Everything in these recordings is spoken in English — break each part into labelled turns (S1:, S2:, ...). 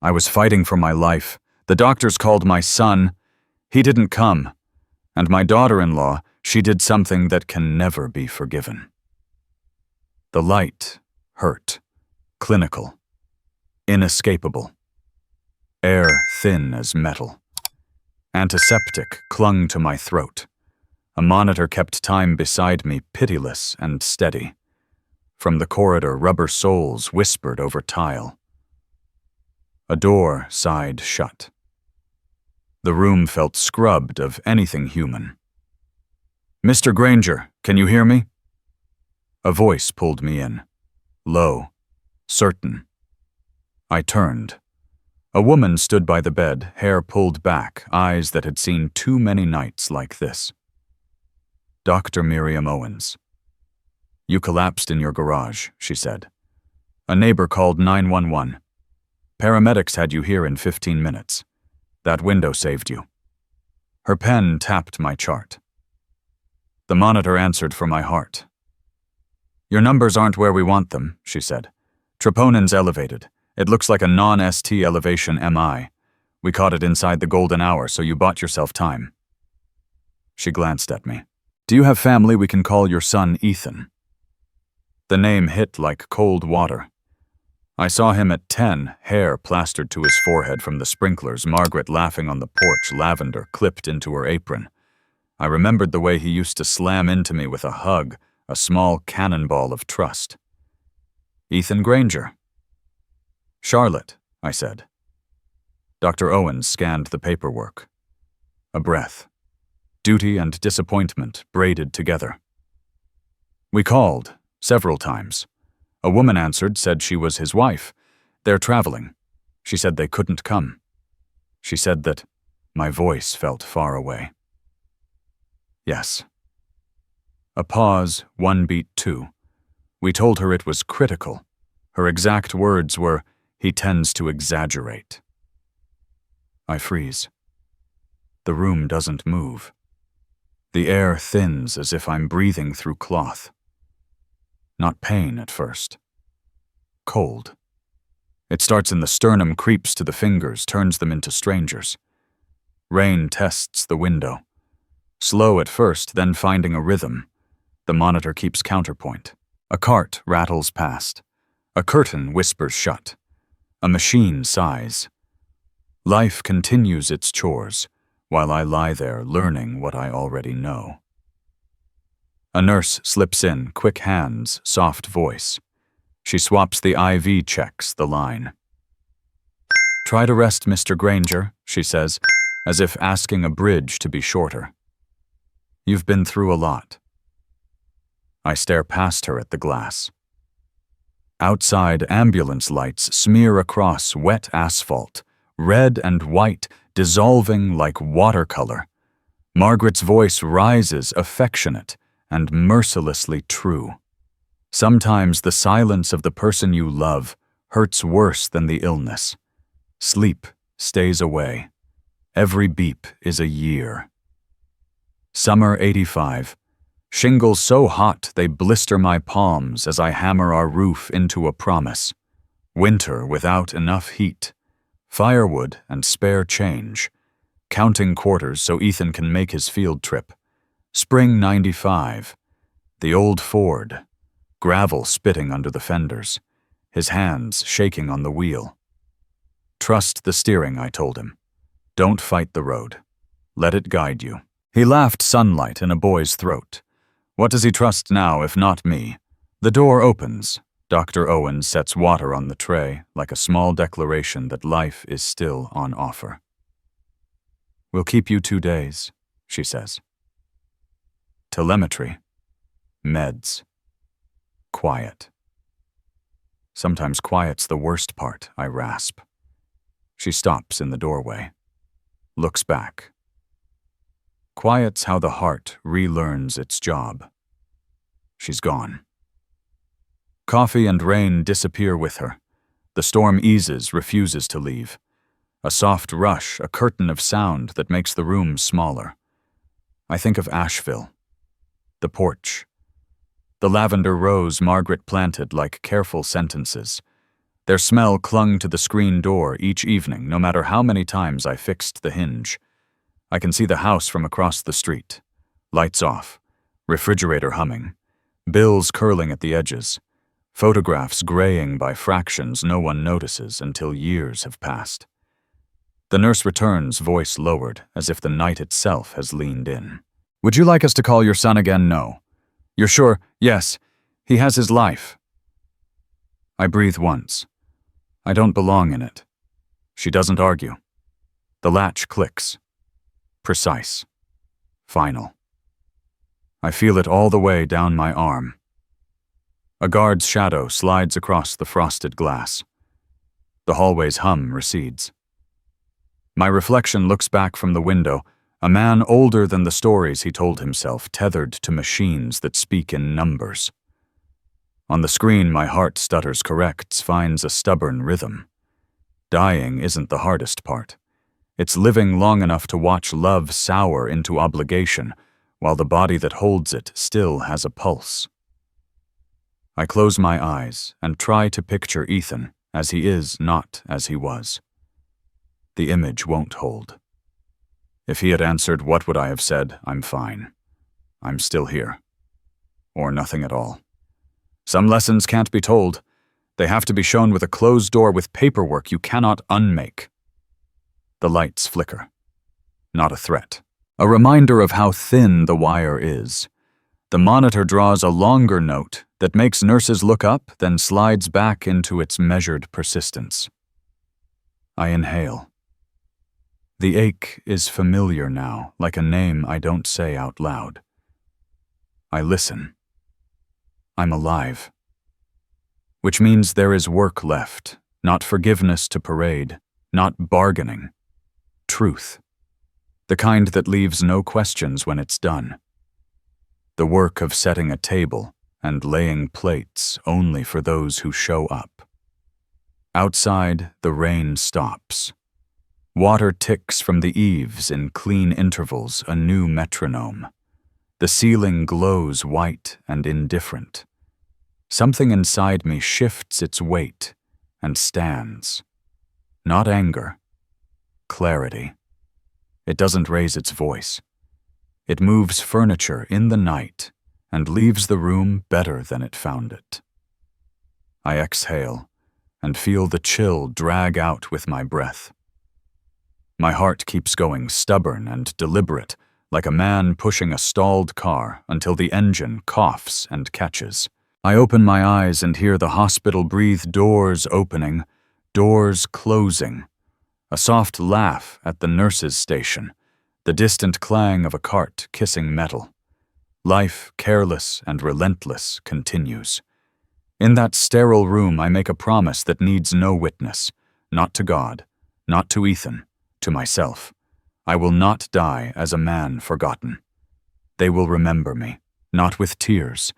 S1: I was fighting for my life. The doctors called my son. He didn't come. And my daughter-in-law, she did something that can never be forgiven. The light hurt, clinical, inescapable. Air thin as metal. Antiseptic clung to my throat. A monitor kept time beside me, pitiless and steady. From the corridor, rubber soles whispered over tile. A door sighed shut. The room felt scrubbed of anything human. "Mr. Granger, can you hear me?" A voice pulled me in. Low, certain. I turned. A woman stood by the bed, hair pulled back, eyes that had seen too many nights like this. Dr. Miriam Owens. "You collapsed in your garage," she said. "A neighbor called 911. Paramedics had you here in 15 minutes. That window saved you." Her pen tapped my chart. The monitor answered for my heart. "Your numbers aren't where we want them," she said. "Troponin's elevated. It looks like a non-ST elevation MI. We caught it inside the golden hour, so you bought yourself time." She glanced at me. "Do you have family we can call your son Ethan?" The name hit like cold water. I saw him at 10, hair plastered to his forehead from the sprinklers, Margaret laughing on the porch, lavender clipped into her apron. I remembered the way he used to slam into me with a hug, a small cannonball of trust. "Ethan Granger." "Charlotte," I said. Dr. Owens scanned the paperwork. A breath. Duty and disappointment braided together. "We called, several times. A woman answered, said she was his wife. They're traveling. She said they couldn't come. She said that..." My voice felt far away. "Yes." A pause, one beat two. We told her it was critical. Her exact words were, "He tends to exaggerate." I freeze. The room doesn't move. The air thins as if I'm breathing through cloth. Not pain at first. Cold. It starts in the sternum, creeps to the fingers, turns them into strangers. Rain tests the window. Slow at first, then finding a rhythm. The monitor keeps counterpoint. A cart rattles past. A curtain whispers shut. A machine sighs. Life continues its chores, while I lie there learning what I already know. A nurse slips in, quick hands, soft voice. She swaps the IV, checks the line. "Try to rest, Mr. Granger," she says, as if asking a bridge to be shorter. "You've been through a lot." I stare past her at the glass. Outside, ambulance lights smear across wet asphalt, red and white, dissolving like watercolor. Margaret's voice rises, affectionate and mercilessly true. Sometimes the silence of the person you love hurts worse than the illness. Sleep stays away. Every beep is a year. Summer 85. Shingles so hot they blister my palms as I hammer our roof into a promise. Winter without enough heat. Firewood and spare change. Counting quarters so Ethan can make his field trip. Spring 95. The old Ford. Gravel spitting under the fenders. His hands shaking on the wheel. "Trust the steering," I told him. "Don't fight the road. Let it guide you." He laughed, sunlight in a boy's throat. What does he trust now if not me? The door opens. Dr. Owens sets water on the tray, like a small declaration that life is still on offer. "We'll keep you 2 days," she says. Telemetry. Meds. Quiet. Sometimes quiet's the worst part, I rasp. She stops in the doorway. Looks back. Quiet's how the heart relearns its job. She's gone. Coffee and rain disappear with her. The storm eases, refuses to leave. A soft rush, a curtain of sound that makes the room smaller. I think of Asheville. The porch. The lavender rose Margaret planted like careful sentences. Their smell clung to the screen door each evening, no matter how many times I fixed the hinge. I can see the house from across the street. Lights off, refrigerator humming, bills curling at the edges, photographs graying by fractions no one notices until years have passed. The nurse returns, voice lowered, as if the night itself has leaned in. "Would you like us to call your son again?" "No." "You're sure?" "Yes. He has his life." I breathe once. I don't belong in it. She doesn't argue. The latch clicks. Precise. Final. I feel it all the way down my arm. A guard's shadow slides across the frosted glass. The hallway's hum recedes. My reflection looks back from the window, a man older than the stories he told himself, tethered to machines that speak in numbers. On the screen, my heart stutters, corrects, finds a stubborn rhythm. Dying isn't the hardest part. It's living long enough to watch love sour into obligation, while the body that holds it still has a pulse. I close my eyes and try to picture Ethan as he is, not as he was. The image won't hold. If he had answered, what would I have said? I'm fine. I'm still here. Or nothing at all. Some lessons can't be told. They have to be shown with a closed door with paperwork you cannot unmake. The lights flicker. Not a threat. A reminder of how thin the wire is. The monitor draws a longer note that makes nurses look up, then slides back into its measured persistence. I inhale. The ache is familiar now, like a name I don't say out loud. I listen. I'm alive. Which means there is work left, not forgiveness to parade, not bargaining. Truth. The kind that leaves no questions when it's done. The work of setting a table and laying plates only for those who show up. Outside, the rain stops. Water ticks from the eaves in clean intervals, a new metronome. The ceiling glows white and indifferent. Something inside me shifts its weight and stands. Not anger. Clarity. It doesn't raise its voice. It moves furniture in the night and leaves the room better than it found it. I exhale and feel the chill drag out with my breath. My heart keeps going, stubborn and deliberate, like a man pushing a stalled car until the engine coughs and catches. I open my eyes and hear the hospital breathe, doors opening, doors closing. A soft laugh at the nurse's station, the distant clang of a cart kissing metal. Life, careless and relentless, continues. In that sterile room, I make a promise that needs no witness, not to God, not to Ethan, to myself. I will not die as a man forgotten. They will remember me, not with tears,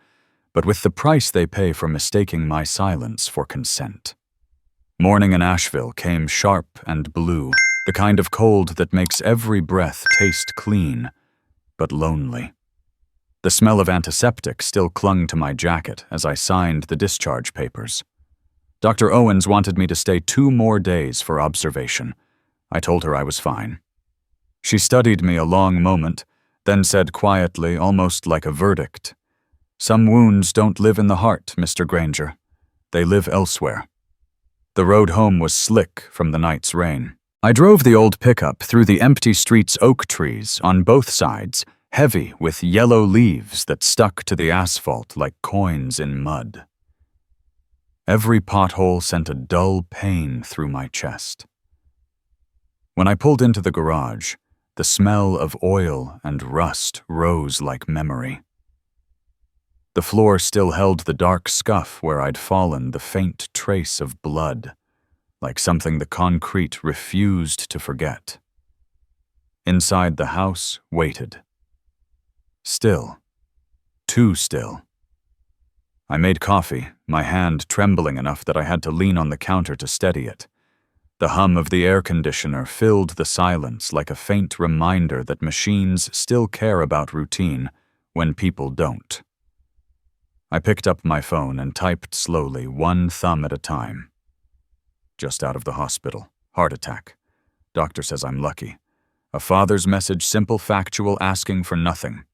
S1: but with the price they pay for mistaking my silence for consent. Morning in Asheville came sharp and blue, the kind of cold that makes every breath taste clean, but lonely. The smell of antiseptic still clung to my jacket as I signed the discharge papers. Dr. Owens wanted me to stay 2 more days for observation. I told her I was fine. She studied me a long moment, then said quietly, almost like a verdict, "Some wounds don't live in the heart, Mr. Granger. They live elsewhere." The road home was slick from the night's rain. I drove the old pickup through the empty street's oak trees on both sides, heavy with yellow leaves that stuck to the asphalt like coins in mud. Every pothole sent a dull pain through my chest. When I pulled into the garage, the smell of oil and rust rose like memory. The floor still held the dark scuff where I'd fallen, the faint trace of blood, like something the concrete refused to forget. Inside the house waited. Still. Too still. I made coffee, my hand trembling enough that I had to lean on the counter to steady it. The hum of the air conditioner filled the silence like a faint reminder that machines still care about routine when people don't. I picked up my phone and typed slowly, one thumb at a time. Just out of the hospital. Heart attack. Doctor says I'm lucky. A father's message, simple, factual, asking for nothing.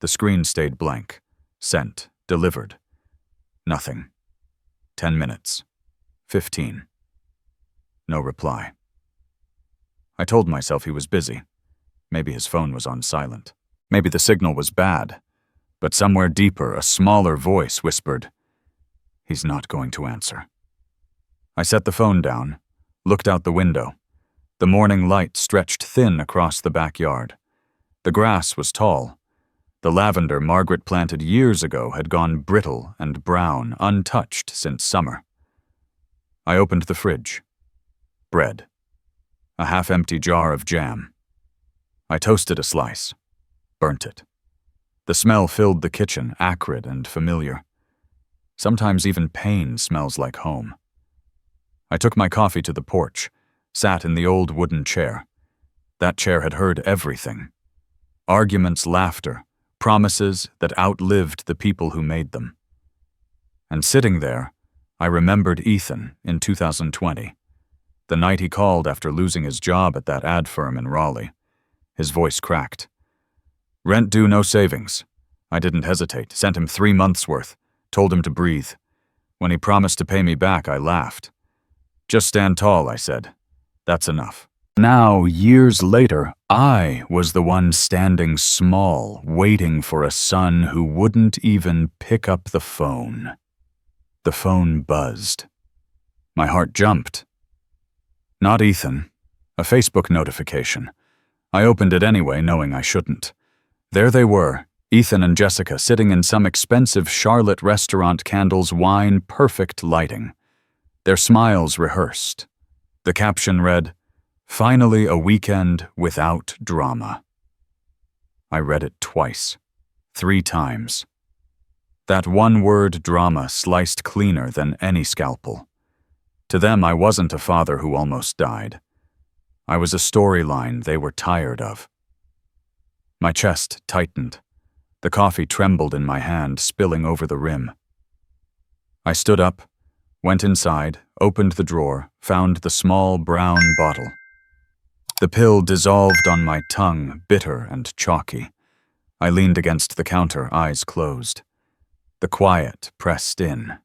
S1: The screen stayed blank. Sent. Delivered. Nothing. 10 minutes. 15. No reply. I told myself he was busy. Maybe his phone was on silent. Maybe the signal was bad. But somewhere deeper, a smaller voice whispered, "He's not going to answer." I set the phone down, looked out the window. The morning light stretched thin across the backyard. The grass was tall. The lavender Margaret planted years ago had gone brittle and brown, untouched since summer. I opened the fridge. Bread. A half-empty jar of jam. I toasted a slice. Burnt it. The smell filled the kitchen, acrid and familiar. Sometimes even pain smells like home. I took my coffee to the porch, sat in the old wooden chair. That chair had heard everything. Arguments, laughter, promises that outlived the people who made them. And sitting there, I remembered Ethan in 2020, the night he called after losing his job at that ad firm in Raleigh. His voice cracked. Rent due, no savings. I didn't hesitate, sent him 3 months' worth, told him to breathe. When he promised to pay me back, I laughed. Just stand tall, I said. That's enough. Now, years later, I was the one standing small, waiting for a son who wouldn't even pick up the phone. The phone buzzed. My heart jumped. Not Ethan. A Facebook notification. I opened it anyway, knowing I shouldn't. There they were, Ethan and Jessica, sitting in some expensive Charlotte restaurant, candles, wine, perfect lighting. Their smiles rehearsed. The caption read, "Finally a weekend without drama." I read it twice, 3 times. That one-word drama sliced cleaner than any scalpel. To them, I wasn't a father who almost died. I was a storyline they were tired of. My chest tightened. The coffee trembled in my hand, spilling over the rim. I stood up, went inside, opened the drawer, found the small brown bottle. The pill dissolved on my tongue, bitter and chalky. I leaned against the counter, eyes closed. The quiet pressed in.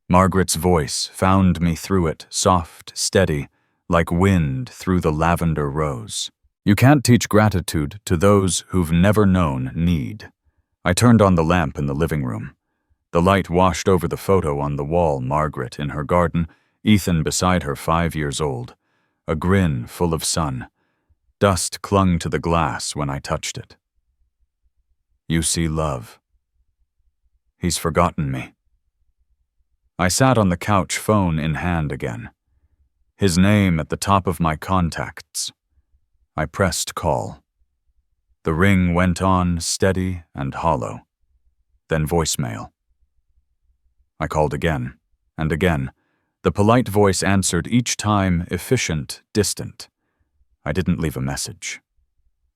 S1: Margaret's voice found me through it, soft, steady, like wind through the lavender rose. You can't teach gratitude to those who've never known need. I turned on the lamp in the living room. The light washed over the photo on the wall, Margaret in her garden, Ethan beside her, 5 years old. A grin full of sun. Dust clung to the glass when I touched it. You see love. He's forgotten me. I sat on the couch, phone in hand again. His name at the top of my contacts. I pressed call. The ring went on, steady and hollow. Then voicemail. I called again, and again. The polite voice answered, each time efficient, distant. I didn't leave a message.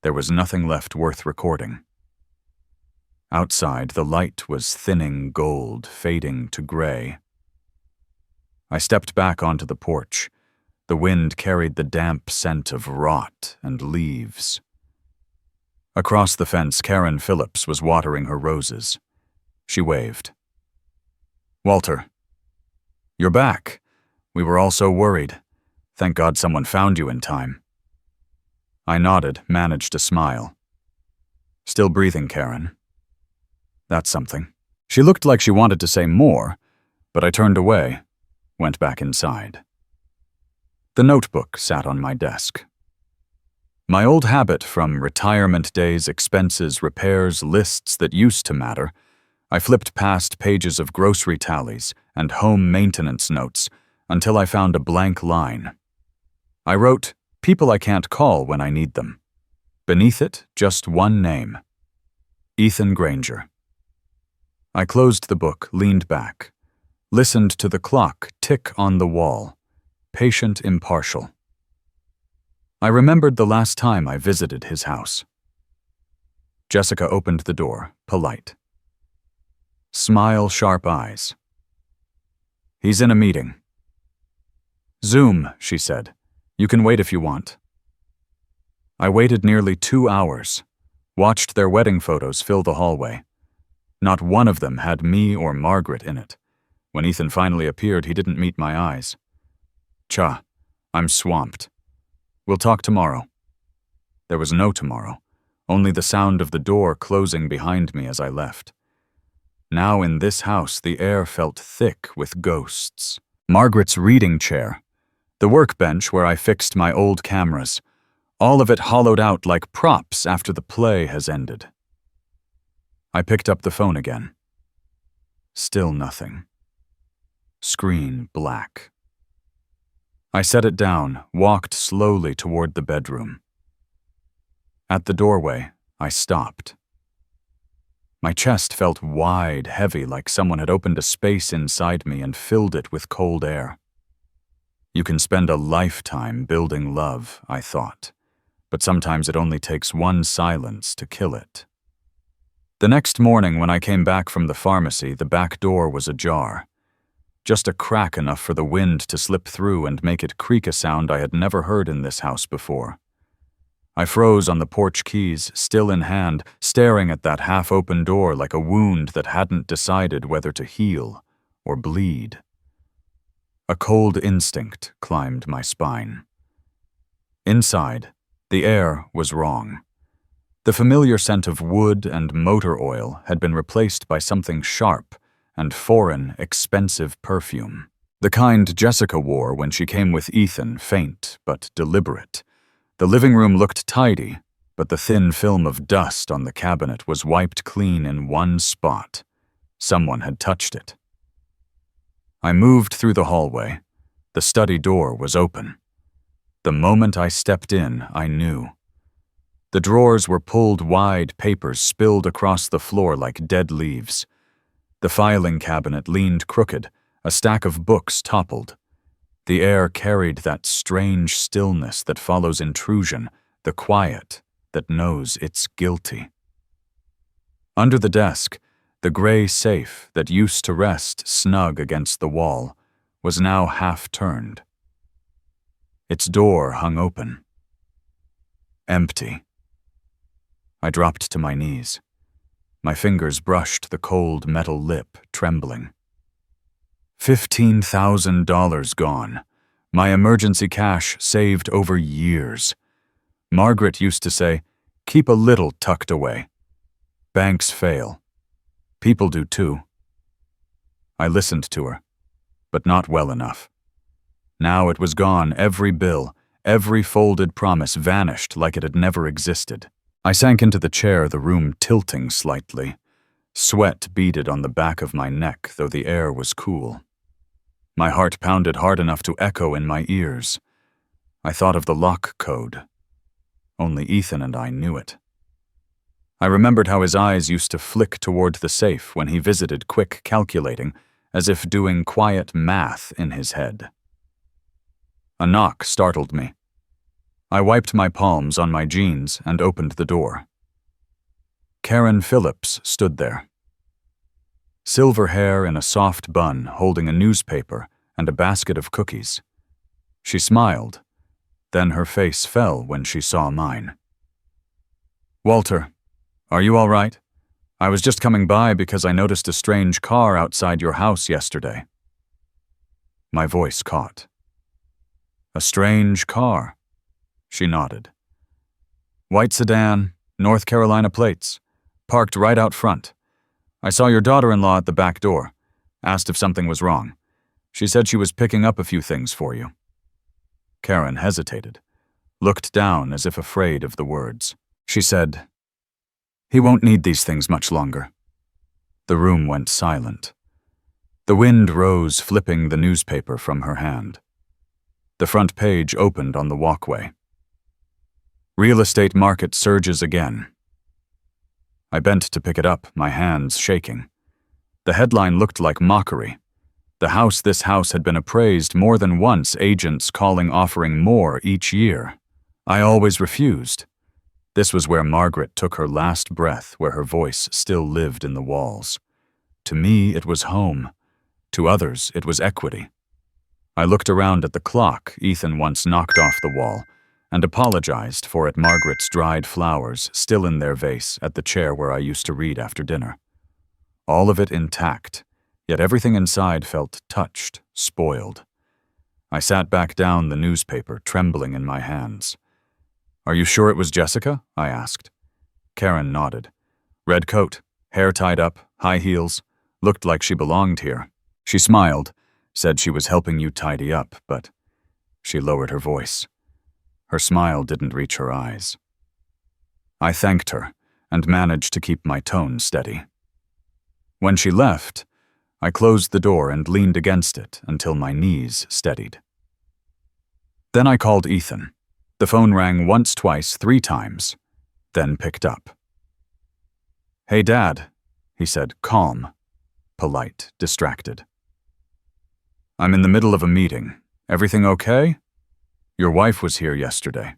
S1: There was nothing left worth recording. Outside, the light was thinning gold, fading to gray. I stepped back onto the porch. The wind carried the damp scent of rot and leaves. Across the fence, Karen Phillips was watering her roses. She waved. Walter, you're back. We were all so worried. Thank God someone found you in time. I nodded, managed a smile. Still breathing, Karen. That's something. She looked like she wanted to say more, but I turned away, went back inside. The notebook sat on my desk. My old habit from retirement days, expenses, repairs, lists that used to matter, I flipped past pages of grocery tallies and home maintenance notes until I found a blank line. I wrote, people I can't call when I need them. Beneath it, just one name. Ethan Granger. I closed the book, leaned back, listened to the clock tick on the wall, patient, impartial. I remembered the last time I visited his house. Jessica opened the door, polite. Smile, sharp eyes. He's in a meeting. "Zoom," she said. "You can wait if you want." I waited nearly 2 hours, watched their wedding photos fill the hallway. Not one of them had me or Margaret in it. When Ethan finally appeared, he didn't meet my eyes. "Cha, I'm swamped. We'll talk tomorrow." There was no tomorrow, only the sound of the door closing behind me as I left. Now in this house, the air felt thick with ghosts. Margaret's reading chair, the workbench where I fixed my old cameras, all of it hollowed out like props after the play has ended. I picked up the phone again. Still nothing. Screen black. I set it down, walked slowly toward the bedroom. At the doorway, I stopped. My chest felt wide, heavy, like someone had opened a space inside me and filled it with cold air. You can spend a lifetime building love, I thought, but sometimes it only takes one silence to kill it. The next morning when I came back from the pharmacy, the back door was ajar. Just a crack enough for the wind to slip through and make it creak, a sound I had never heard in this house before. I froze on the porch keys, still in hand, staring at that half-open door like a wound that hadn't decided whether to heal or bleed. A cold instinct climbed my spine. Inside, the air was wrong. The familiar scent of wood and motor oil had been replaced by something sharp and foreign, expensive perfume. The kind Jessica wore when she came with Ethan, faint but deliberate. The living room looked tidy, but the thin film of dust on the cabinet was wiped clean in one spot. Someone had touched it. I moved through the hallway. The study door was open. The moment I stepped in, I knew. The drawers were pulled wide, papers spilled across the floor like dead leaves. The filing cabinet leaned crooked, a stack of books toppled. The air carried that strange stillness that follows intrusion, the quiet that knows it's guilty. Under the desk, the gray safe that used to rest snug against the wall was now half-turned. Its door hung open. Empty. I dropped to my knees. My fingers brushed the cold metal lip, trembling. $15,000 gone. My emergency cash saved over years. Margaret used to say, "Keep a little tucked away." Banks fail. People do too. I listened to her, but not well enough. Now it was gone, every bill, every folded promise vanished like it had never existed. I sank into the chair, the room tilting slightly. Sweat beaded on the back of my neck, though the air was cool. My heart pounded hard enough to echo in my ears. I thought of the lock code. Only Ethan and I knew it. I remembered how his eyes used to flick toward the safe when he visited, quick calculating, as if doing quiet math in his head. A knock startled me. I wiped my palms on my jeans and opened the door. Karen Phillips stood there. Silver hair in a soft bun, holding a newspaper and a basket of cookies. She smiled, then her face fell when she saw mine. "Walter, are you all right? I was just coming by because I noticed a strange car outside your house yesterday." My voice caught. "A strange car?" She nodded. "White sedan, North Carolina plates, parked right out front. I saw your daughter-in-law at the back door, asked if something was wrong. She said she was picking up a few things for you." Karen hesitated, looked down as if afraid of the words. She said, "He won't need these things much longer." The room went silent. The wind rose, flipping the newspaper from her hand. The front page opened on the walkway. "Real estate market surges again." I bent to pick it up, my hands shaking. The headline looked like mockery. This house had been appraised more than once, agents calling, offering more each year. I always refused. This was where Margaret took her last breath, where her voice still lived in the walls. To me, it was home. To others, it was equity. I looked around at the clock Ethan once knocked off the wall and apologized for it. Margaret's dried flowers still in their vase at the chair where I used to read after dinner. All of it intact, yet everything inside felt touched, spoiled. I sat back down the newspaper, trembling in my hands. "Are you sure it was Jessica?" I asked. Karen nodded. Red coat, hair tied up, high heels, looked like she belonged here. She smiled, said she was helping you tidy up, but she lowered her voice. Her smile didn't reach her eyes. I thanked her and managed to keep my tone steady. When she left, I closed the door and leaned against it until my knees steadied. Then I called Ethan. The phone rang once, twice, 3 times, then picked up. "Hey, Dad," he said, calm, polite, distracted. "I'm in the middle of a meeting. Everything okay? Your wife was here yesterday."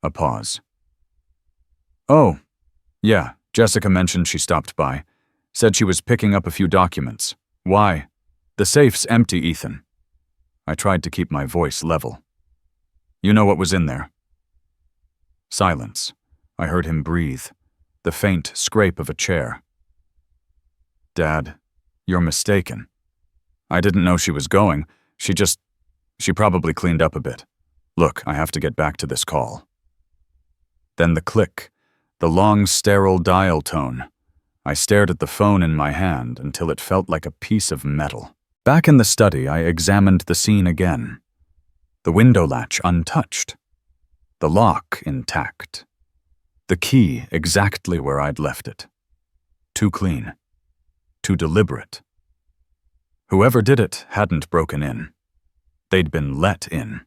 S1: A pause. "Oh, yeah, Jessica mentioned she stopped by. Said she was picking up a few documents. Why? The safe's empty, Ethan." I tried to keep my voice level. "You know what was in there?" Silence. I heard him breathe, the faint scrape of a chair. "Dad, you're mistaken. I didn't know she was going. She probably cleaned up a bit. Look, I have to get back to this call." Then the click, the long, sterile dial tone. I stared at the phone in my hand until it felt like a piece of metal. Back in the study, I examined the scene again. The window latch untouched. The lock intact. The key exactly where I'd left it. Too clean. Too deliberate. Whoever did it hadn't broken in. They'd been let in.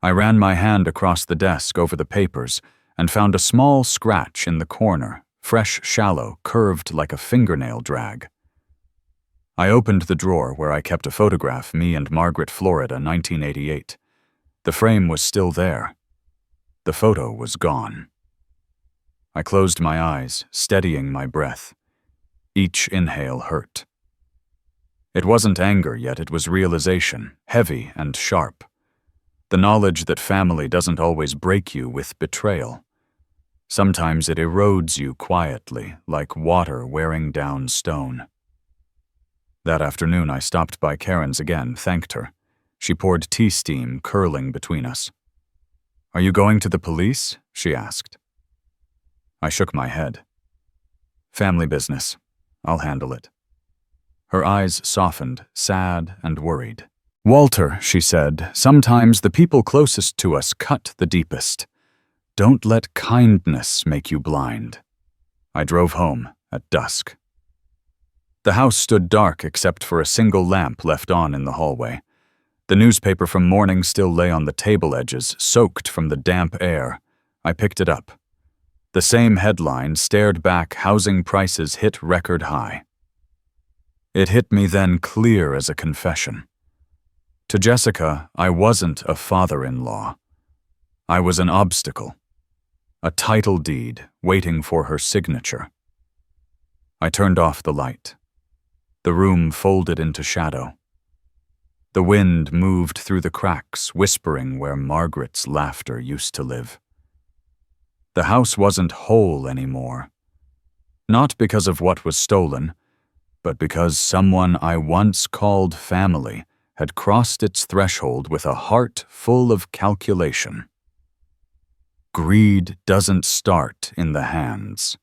S1: I ran my hand across the desk over the papers and found a small scratch in the corner, fresh, shallow, curved like a fingernail drag. I opened the drawer where I kept a photograph, me and Margaret, Florida, 1988. The frame was still there. The photo was gone. I closed my eyes, steadying my breath. Each inhale hurt. It wasn't anger yet, it was realization, heavy and sharp. The knowledge that family doesn't always break you with betrayal. Sometimes it erodes you quietly, like water wearing down stone. That afternoon I stopped by Karen's again, thanked her. She poured tea steam curling between us. "Are you going to the police?" she asked. I shook my head. "Family business. I'll handle it." Her eyes softened, sad and worried. "Walter," she said, "sometimes the people closest to us cut the deepest. Don't let kindness make you blind." I drove home at dusk. The house stood dark except for a single lamp left on in the hallway. The newspaper from morning still lay on the table edges, soaked from the damp air. I picked it up. The same headline stared back, "Housing prices hit record high." It hit me then clear as a confession. To Jessica, I wasn't a father-in-law. I was an obstacle. A title deed waiting for her signature. I turned off the light. The room folded into shadow. The wind moved through the cracks, whispering where Margaret's laughter used to live. The house wasn't whole anymore. Not because of what was stolen, but because someone I once called family had crossed its threshold with a heart full of calculation. Greed doesn't start in the hands.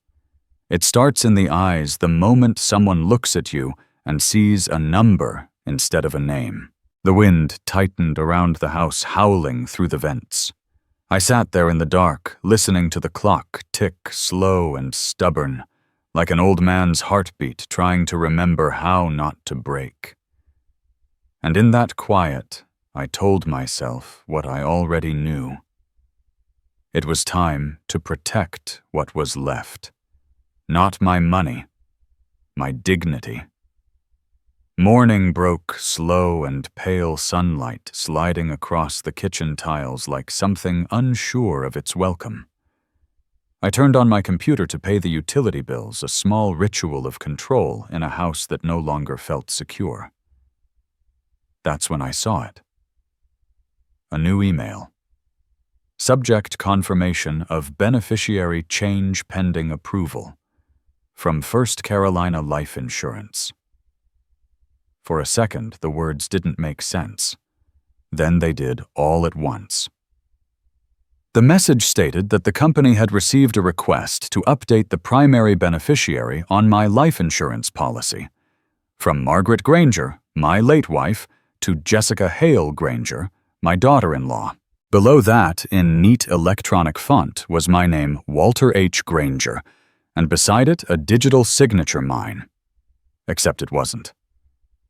S1: It starts in the eyes the moment someone looks at you and sees a number instead of a name. The wind tightened around the house, howling through the vents. I sat there in the dark, listening to the clock tick slow and stubborn, like an old man's heartbeat trying to remember how not to break. And in that quiet, I told myself what I already knew. It was time to protect what was left. Not my money, my dignity. Morning broke, slow and pale sunlight sliding across the kitchen tiles like something unsure of its welcome. I turned on my computer to pay the utility bills, a small ritual of control in a house that no longer felt secure. That's when I saw it. A new email. Subject: confirmation of beneficiary change pending approval. From First Carolina Life Insurance. For a second, the words didn't make sense. Then they did all at once. The message stated that the company had received a request to update the primary beneficiary on my life insurance policy. From Margaret Granger, my late wife, to Jessica Hale Granger, my daughter-in-law. Below that, in neat electronic font, was my name, Walter H. Granger, and beside it, a digital signature mine. Except it wasn't.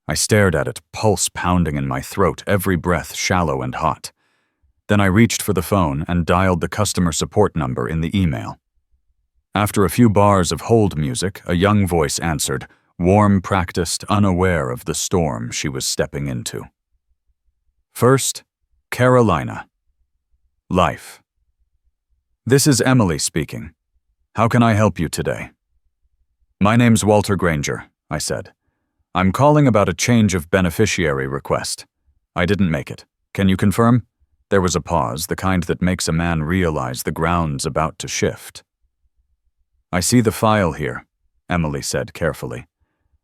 S1: I stared at it, pulse pounding in my throat, every breath shallow and hot. Then I reached for the phone and dialed the customer support number in the email. After a few bars of hold music, a young voice answered, warm, practiced, unaware of the storm she was stepping into. First, Carolina. Life. This is Emily speaking. How can I help you today? My name's Walter Granger, I said. I'm calling about a change of beneficiary request. I didn't make it. Can you confirm? There was a pause, the kind that makes a man realize the ground's about to shift. I see the file here, Emily said carefully.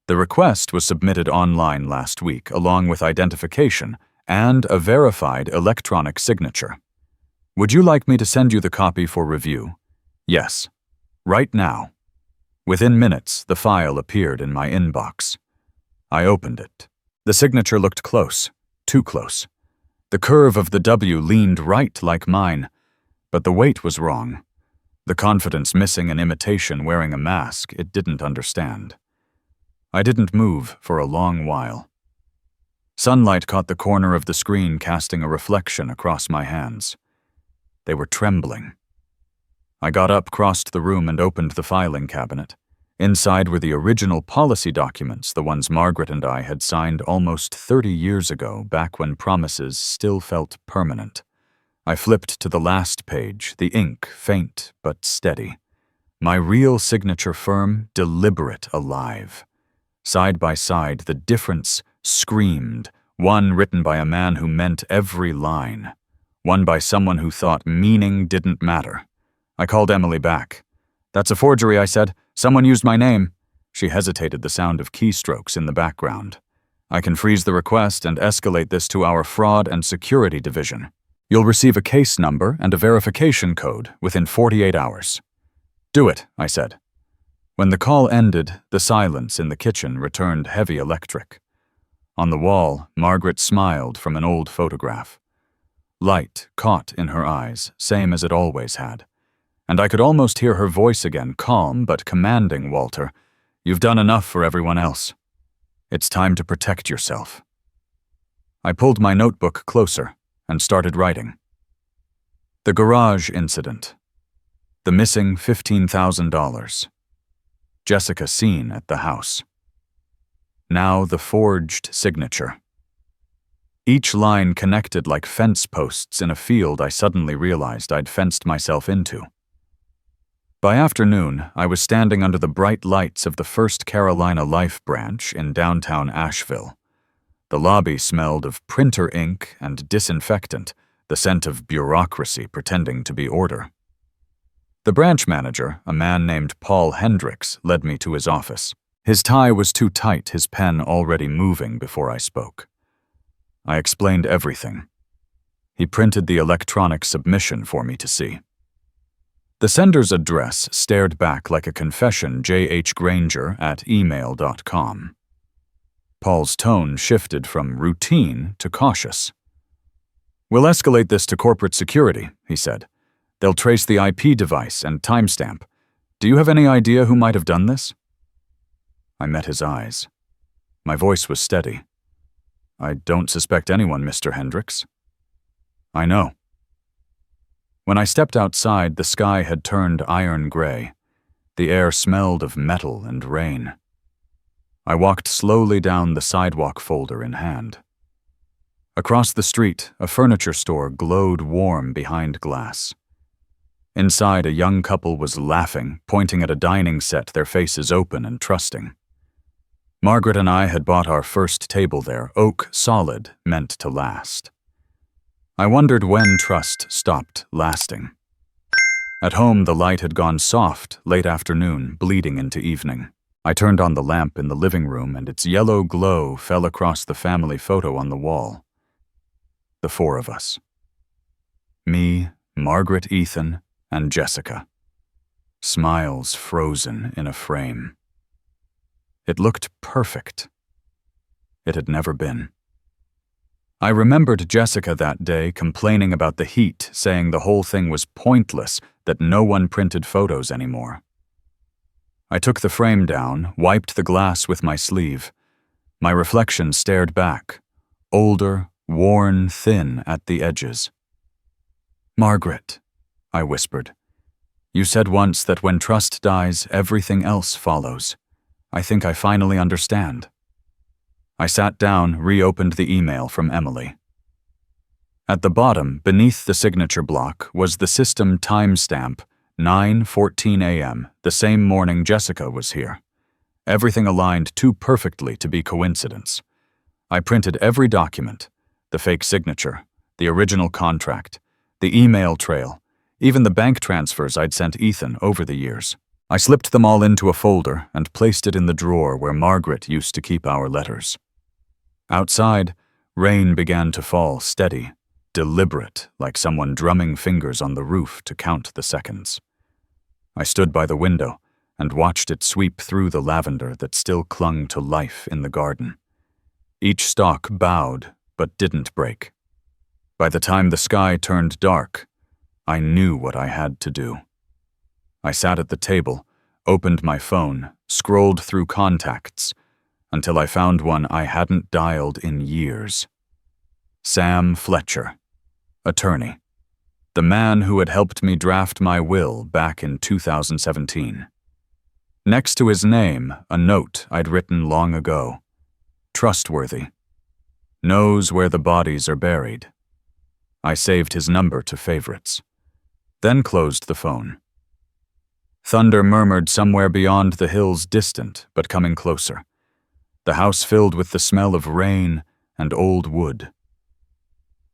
S1: The request was submitted online last week, along with identification and a verified electronic signature. Would you like me to send you the copy for review? Yes. Right now. Within minutes, the file appeared in my inbox. I opened it. The signature looked close, too close. The curve of the W leaned right like mine, but the weight was wrong. The confidence missing, an imitation wearing a mask it didn't understand. I didn't move for a long while. Sunlight caught the corner of the screen, casting a reflection across my hands. They were trembling. I got up, crossed the room, and opened the filing cabinet. Inside were the original policy documents, the ones Margaret and I had signed almost 30 years ago, back when promises still felt permanent. I flipped to the last page, the ink faint but steady. My real signature firm, deliberate, alive. Side by side, the difference screamed, one written by a man who meant every line. One by someone who thought meaning didn't matter. I called Emily back. That's a forgery, I said. Someone used my name. She hesitated, the sound of keystrokes in the background. I can freeze the request and escalate this to our fraud and security division. You'll receive a case number and a verification code within 48 hours. Do it, I said. When the call ended, the silence in the kitchen returned heavy electric. On the wall, Margaret smiled from an old photograph. Light caught in her eyes, same as it always had. And I could almost hear her voice again, calm but commanding. Walter, you've done enough for everyone else. It's time to protect yourself. I pulled my notebook closer and started writing. The garage incident. The missing $15,000. Jessica seen at the house. Now the forged signature. Each line connected like fence posts in a field I suddenly realized I'd fenced myself into. By afternoon, I was standing under the bright lights of the First Carolina Life branch in downtown Asheville. The lobby smelled of printer ink and disinfectant, the scent of bureaucracy pretending to be order. The branch manager, a man named Paul Hendricks, led me to his office. His tie was too tight, his pen already moving before I spoke. I explained everything. He printed the electronic submission for me to see. The sender's address stared back like a confession, jhgranger@email.com. Paul's tone shifted from routine to cautious. We'll escalate this to corporate security, he said. They'll trace the IP device and timestamp. Do you have any idea who might have done this? I met his eyes. My voice was steady. I don't suspect anyone, Mr. Hendricks. I know. When I stepped outside, the sky had turned iron gray. The air smelled of metal and rain. I walked slowly down the sidewalk, folder in hand. Across the street, a furniture store glowed warm behind glass. Inside, a young couple was laughing, pointing at a dining set, their faces open and trusting. Margaret and I had bought our first table there, oak solid, meant to last. I wondered when trust stopped lasting. At home, the light had gone soft, late afternoon, bleeding into evening. I turned on the lamp in the living room, and its yellow glow fell across the family photo on the wall. The four of us. Me, Margaret, Ethan, and Jessica. Smiles frozen in a frame. It looked perfect. It had never been. I remembered Jessica that day complaining about the heat, saying the whole thing was pointless, that no one printed photos anymore. I took the frame down, wiped the glass with my sleeve. My reflection stared back, older, worn, thin at the edges. "Margaret," I whispered, "you said once that when trust dies, everything else follows. I think I finally understand." I sat down, reopened the email from Emily. At the bottom, beneath the signature block, was the system timestamp, 9:14 a.m., the same morning Jessica was here. Everything aligned too perfectly to be coincidence. I printed every document, the fake signature, the original contract, the email trail, even the bank transfers I'd sent Ethan over the years. I slipped them all into a folder and placed it in the drawer where Margaret used to keep our letters. Outside, rain began to fall steady, deliberate, like someone drumming fingers on the roof to count the seconds. I stood by the window and watched it sweep through the lavender that still clung to life in the garden. Each stalk bowed but didn't break. By the time the sky turned dark, I knew what I had to do. I sat at the table, opened my phone, scrolled through contacts, until I found one I hadn't dialed in years. Sam Fletcher, attorney. The man who had helped me draft my will back in 2017. Next to his name, a note I'd written long ago. Trustworthy. Knows where the bodies are buried. I saved his number to favorites. Then closed the phone. Thunder murmured somewhere beyond the hills, distant, but coming closer. The house filled with the smell of rain and old wood.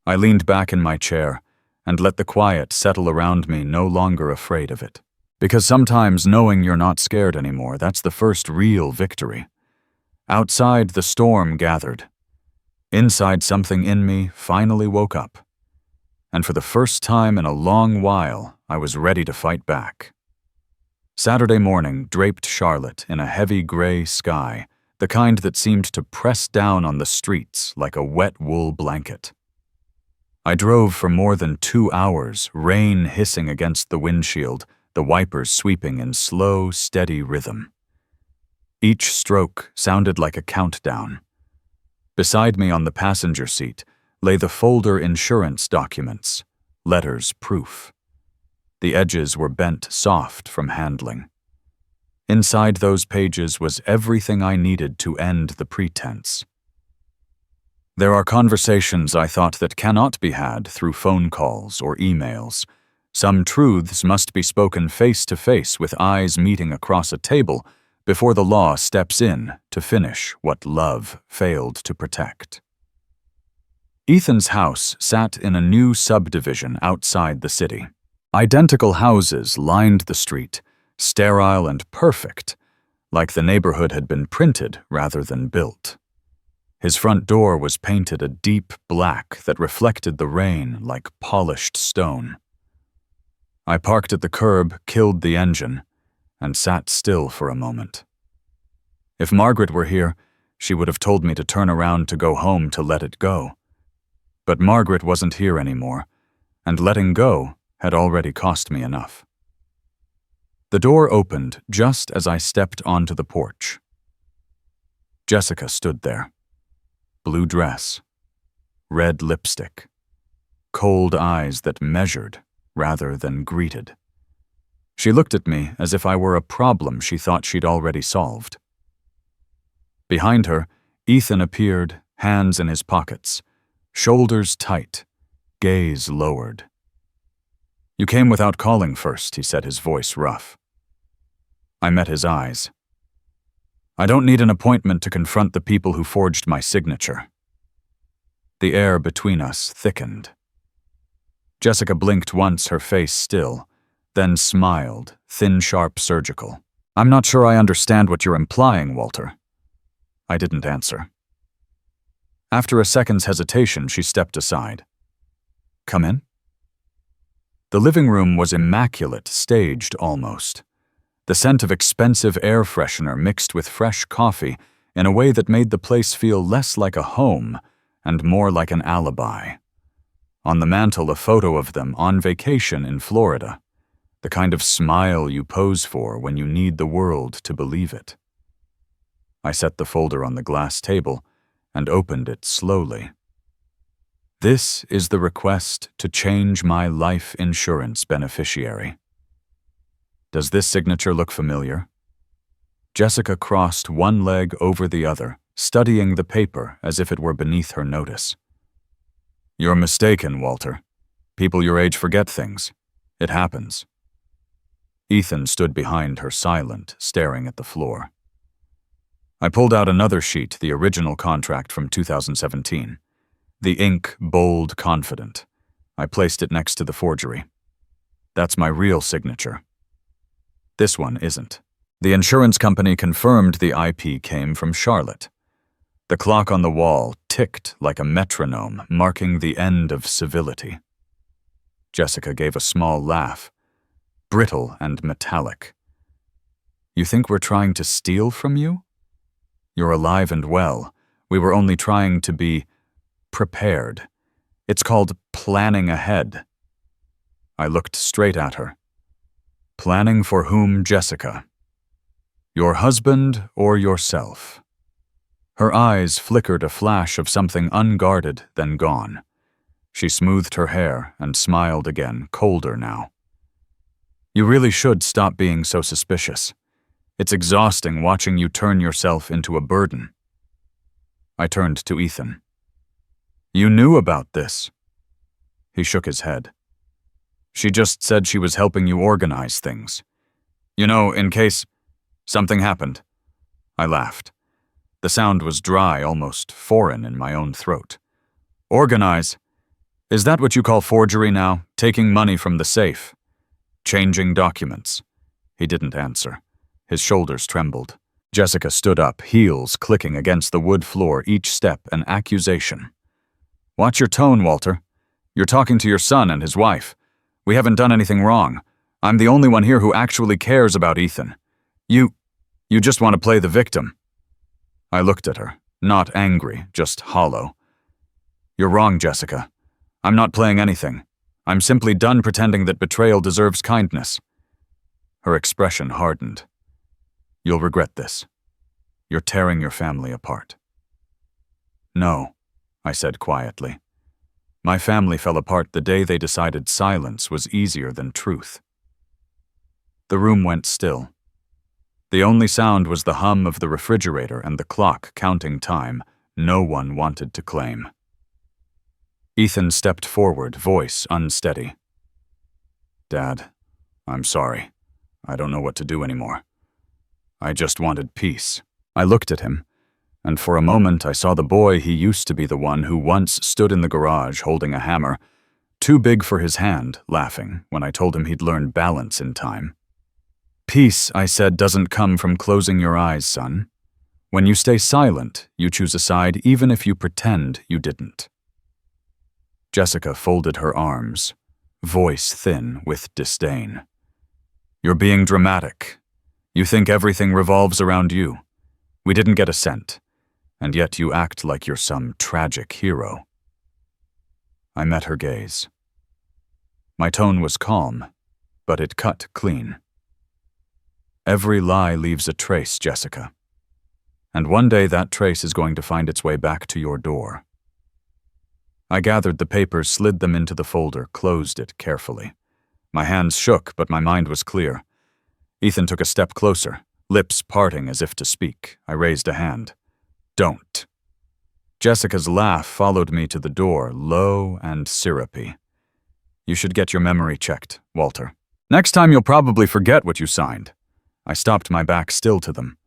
S1: I leaned back in my chair and let the quiet settle around me, no longer afraid of it. Because sometimes knowing you're not scared anymore, that's the first real victory. Outside, the storm gathered. Inside, something in me finally woke up. And for the first time in a long while, I was ready to fight back. Saturday morning draped Charlotte in a heavy gray sky, the kind that seemed to press down on the streets like a wet wool blanket. I drove for more than 2 hours, rain hissing against the windshield, the wipers sweeping in slow, steady rhythm. Each stroke sounded like a countdown. Beside me on the passenger seat lay the folder insurance documents, letters proof. The edges were bent soft from handling. Inside those pages was everything I needed to end the pretense. There are conversations I thought that cannot be had through phone calls or emails. Some truths must be spoken face to face with eyes meeting across a table before the law steps in to finish what love failed to protect. Ethan's house sat in a new subdivision outside the city. Identical houses lined the street, sterile and perfect, like the neighborhood had been printed rather than built. His front door was painted a deep black that reflected the rain like polished stone. I parked at the curb, killed the engine, and sat still for a moment. If Margaret were here, she would have told me to turn around to go home to let it go. But Margaret wasn't here anymore, and letting go had already cost me enough. The door opened just as I stepped onto the porch. Jessica stood there. Blue dress, red lipstick, cold eyes that measured rather than greeted. She looked at me as if I were a problem she thought she'd already solved. Behind her, Ethan appeared, hands in his pockets, shoulders tight, gaze lowered. "You came without calling first," he said, his voice rough. I met his eyes. I don't need an appointment to confront the people who forged my signature. The air between us thickened. Jessica blinked once, her face still, then smiled, thin, sharp, surgical. I'm not sure I understand what you're implying, Walter. I didn't answer. After a second's hesitation, she stepped aside. Come in? The living room was immaculate, staged almost. The scent of expensive air freshener mixed with fresh coffee in a way that made the place feel less like a home and more like an alibi. On the mantel, a photo of them on vacation in Florida, the kind of smile you pose for when you need the world to believe it. I set the folder on the glass table and opened it slowly. This is the request to change my life insurance beneficiary. Does this signature look familiar? Jessica crossed one leg over the other, studying the paper as if it were beneath her notice. You're mistaken, Walter. People your age forget things. It happens. Ethan stood behind her, silent, staring at the floor. I pulled out another sheet, the original contract from 2017. The ink bold, confident. I placed it next to the forgery. That's my real signature. This one isn't. The insurance company confirmed the IP came from Charlotte. The clock on the wall ticked like a metronome, marking the end of civility. Jessica gave a small laugh, brittle and metallic. You think we're trying to steal from you? You're alive and well. We were only trying to be prepared. It's called planning ahead. I looked straight at her. Planning for whom, Jessica? Your husband or yourself? Her eyes flickered a flash of something unguarded, then gone. She smoothed her hair and smiled again, colder now. You really should stop being so suspicious. It's exhausting watching you turn yourself into a burden. I turned to Ethan. You knew about this? He shook his head. She just said she was helping you organize things. You know, in case something happened. I laughed. The sound was dry, almost foreign in my own throat. Organize? Is that what you call forgery now? Taking money from the safe? Changing documents? He didn't answer. His shoulders trembled. Jessica stood up, heels clicking against the wood floor, each step an accusation. Watch your tone, Walter. You're talking to your son and his wife. We haven't done anything wrong. I'm the only one here who actually cares about Ethan. You just want to play the victim. I looked at her, not angry, just hollow. You're wrong, Jessica. I'm not playing anything. I'm simply done pretending that betrayal deserves kindness. Her expression hardened. You'll regret this. You're tearing your family apart. No, I said quietly. My family fell apart the day they decided silence was easier than truth. The room went still. The only sound was the hum of the refrigerator and the clock counting time no one wanted to claim. Ethan stepped forward, voice unsteady. Dad, I'm sorry. I don't know what to do anymore. I just wanted peace. I looked at him, and for a moment I saw the boy he used to be, the one who once stood in the garage holding a hammer, too big for his hand, laughing when I told him he'd learn balance in time. Peace, I said, doesn't come from closing your eyes, son. When you stay silent, you choose a side even if you pretend you didn't. Jessica folded her arms, voice thin with disdain. You're being dramatic. You think everything revolves around you. We didn't get a cent, and yet you act like you're some tragic hero. I met her gaze. My tone was calm, but it cut clean. Every lie leaves a trace, Jessica. And one day that trace is going to find its way back to your door. I gathered the papers, slid them into the folder, closed it carefully. My hands shook, but my mind was clear. Ethan took a step closer, lips parting as if to speak. I raised a hand. Don't. Jessica's laugh followed me to the door, low and syrupy. You should get your memory checked, Walter. Next time you'll probably forget what you signed. I stopped, my back still to them.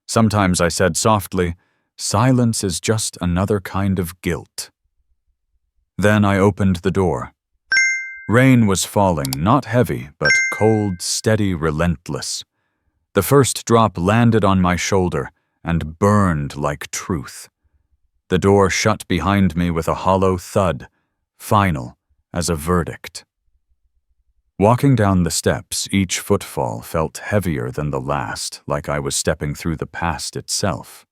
S1: Sometimes I said softly, "Silence is just another kind of guilt." Then I opened the door. Rain was falling, not heavy, but cold, steady, relentless. The first drop landed on my shoulder and burned like truth. The door shut behind me with a hollow thud, final as a verdict. Walking down the steps, each footfall felt heavier than the last, like I was stepping through the past itself.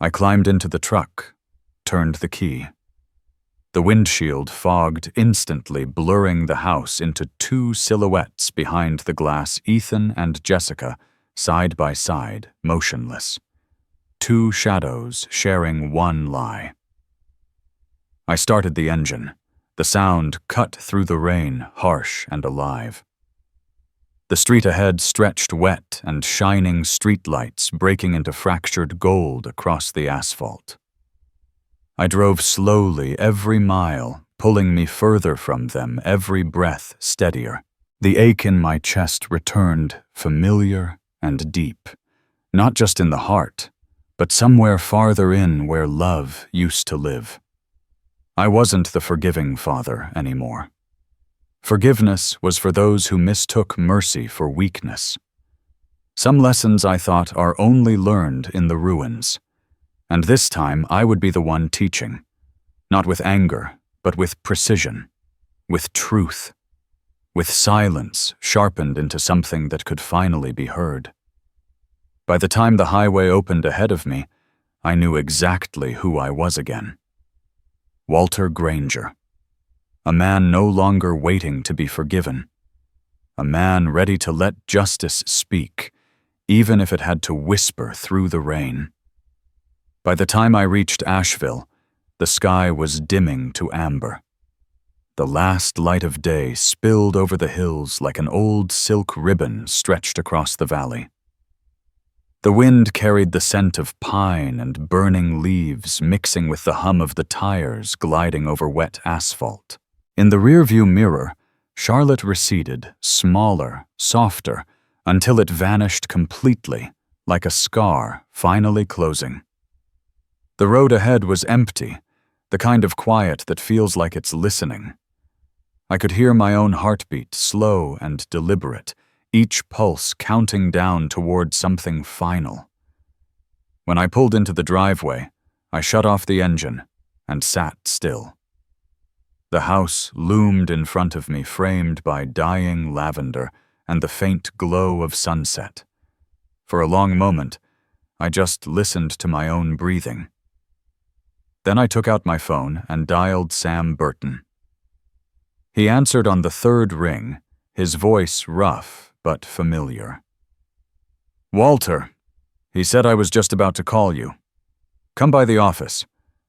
S1: I climbed into the truck, turned the key. The windshield fogged instantly, blurring the house into two silhouettes behind the glass, Ethan and Jessica, side by side, motionless. Two shadows sharing one lie. I started the engine. The sound cut through the rain, harsh and alive. The street ahead stretched wet and shining streetlights breaking into fractured gold across the asphalt. I drove slowly every mile, pulling me further from them, every breath steadier. The ache in my chest returned, familiar and deep, not just in the heart, but somewhere farther in where love used to live. I wasn't the forgiving father anymore. Forgiveness was for those who mistook mercy for weakness. Some lessons, I thought, are only learned in the ruins. And this time I would be the one teaching, not with anger, but with precision, with truth, with silence sharpened into something that could finally be heard. By the time the highway opened ahead of me, I knew exactly who I was again. Walter Granger. A man no longer waiting to be forgiven. A man ready to let justice speak, even if it had to whisper through the rain. By the time I reached Asheville, the sky was dimming to amber. The last light of day spilled over the hills like an old silk ribbon stretched across the valley. The wind carried the scent of pine and burning leaves mixing with the hum of the tires gliding over wet asphalt. In the rearview mirror, Charlotte receded, smaller, softer, until it vanished completely, like a scar finally closing. The road ahead was empty, the kind of quiet that feels like it's listening. I could hear my own heartbeat, slow and deliberate, each pulse counting down toward something final. When I pulled into the driveway, I shut off the engine and sat still. The house loomed in front of me, framed by dying lavender and the faint glow of sunset. For a long moment, I just listened to my own breathing. Then I took out my phone and dialed Sam Burton. He answered on the third ring, his voice rough but familiar. "Walter, he said I was just about to call you. Come by the office.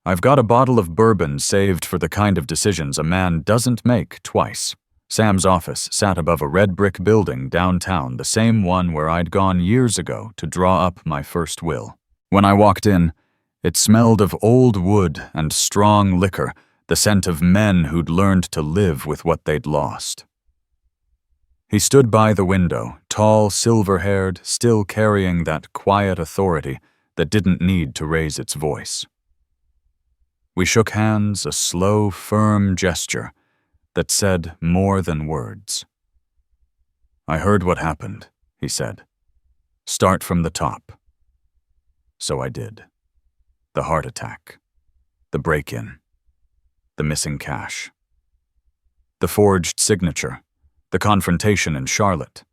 S1: I've got a bottle of bourbon saved for the kind of decisions a man doesn't make twice." Sam's office sat above a red brick building downtown, the same one where I'd gone years ago to draw up my first will. When I walked in, it smelled of old wood and strong liquor, the scent of men who'd learned to live with what they'd lost. He stood by the window, tall, silver-haired, still carrying that quiet authority that didn't need to raise its voice. We shook hands, a slow, firm gesture that said more than words. "I heard what happened," he said. "Start from the top." So I did. The heart attack, the break-in, the missing cash, the forged signature, the confrontation in Charlotte.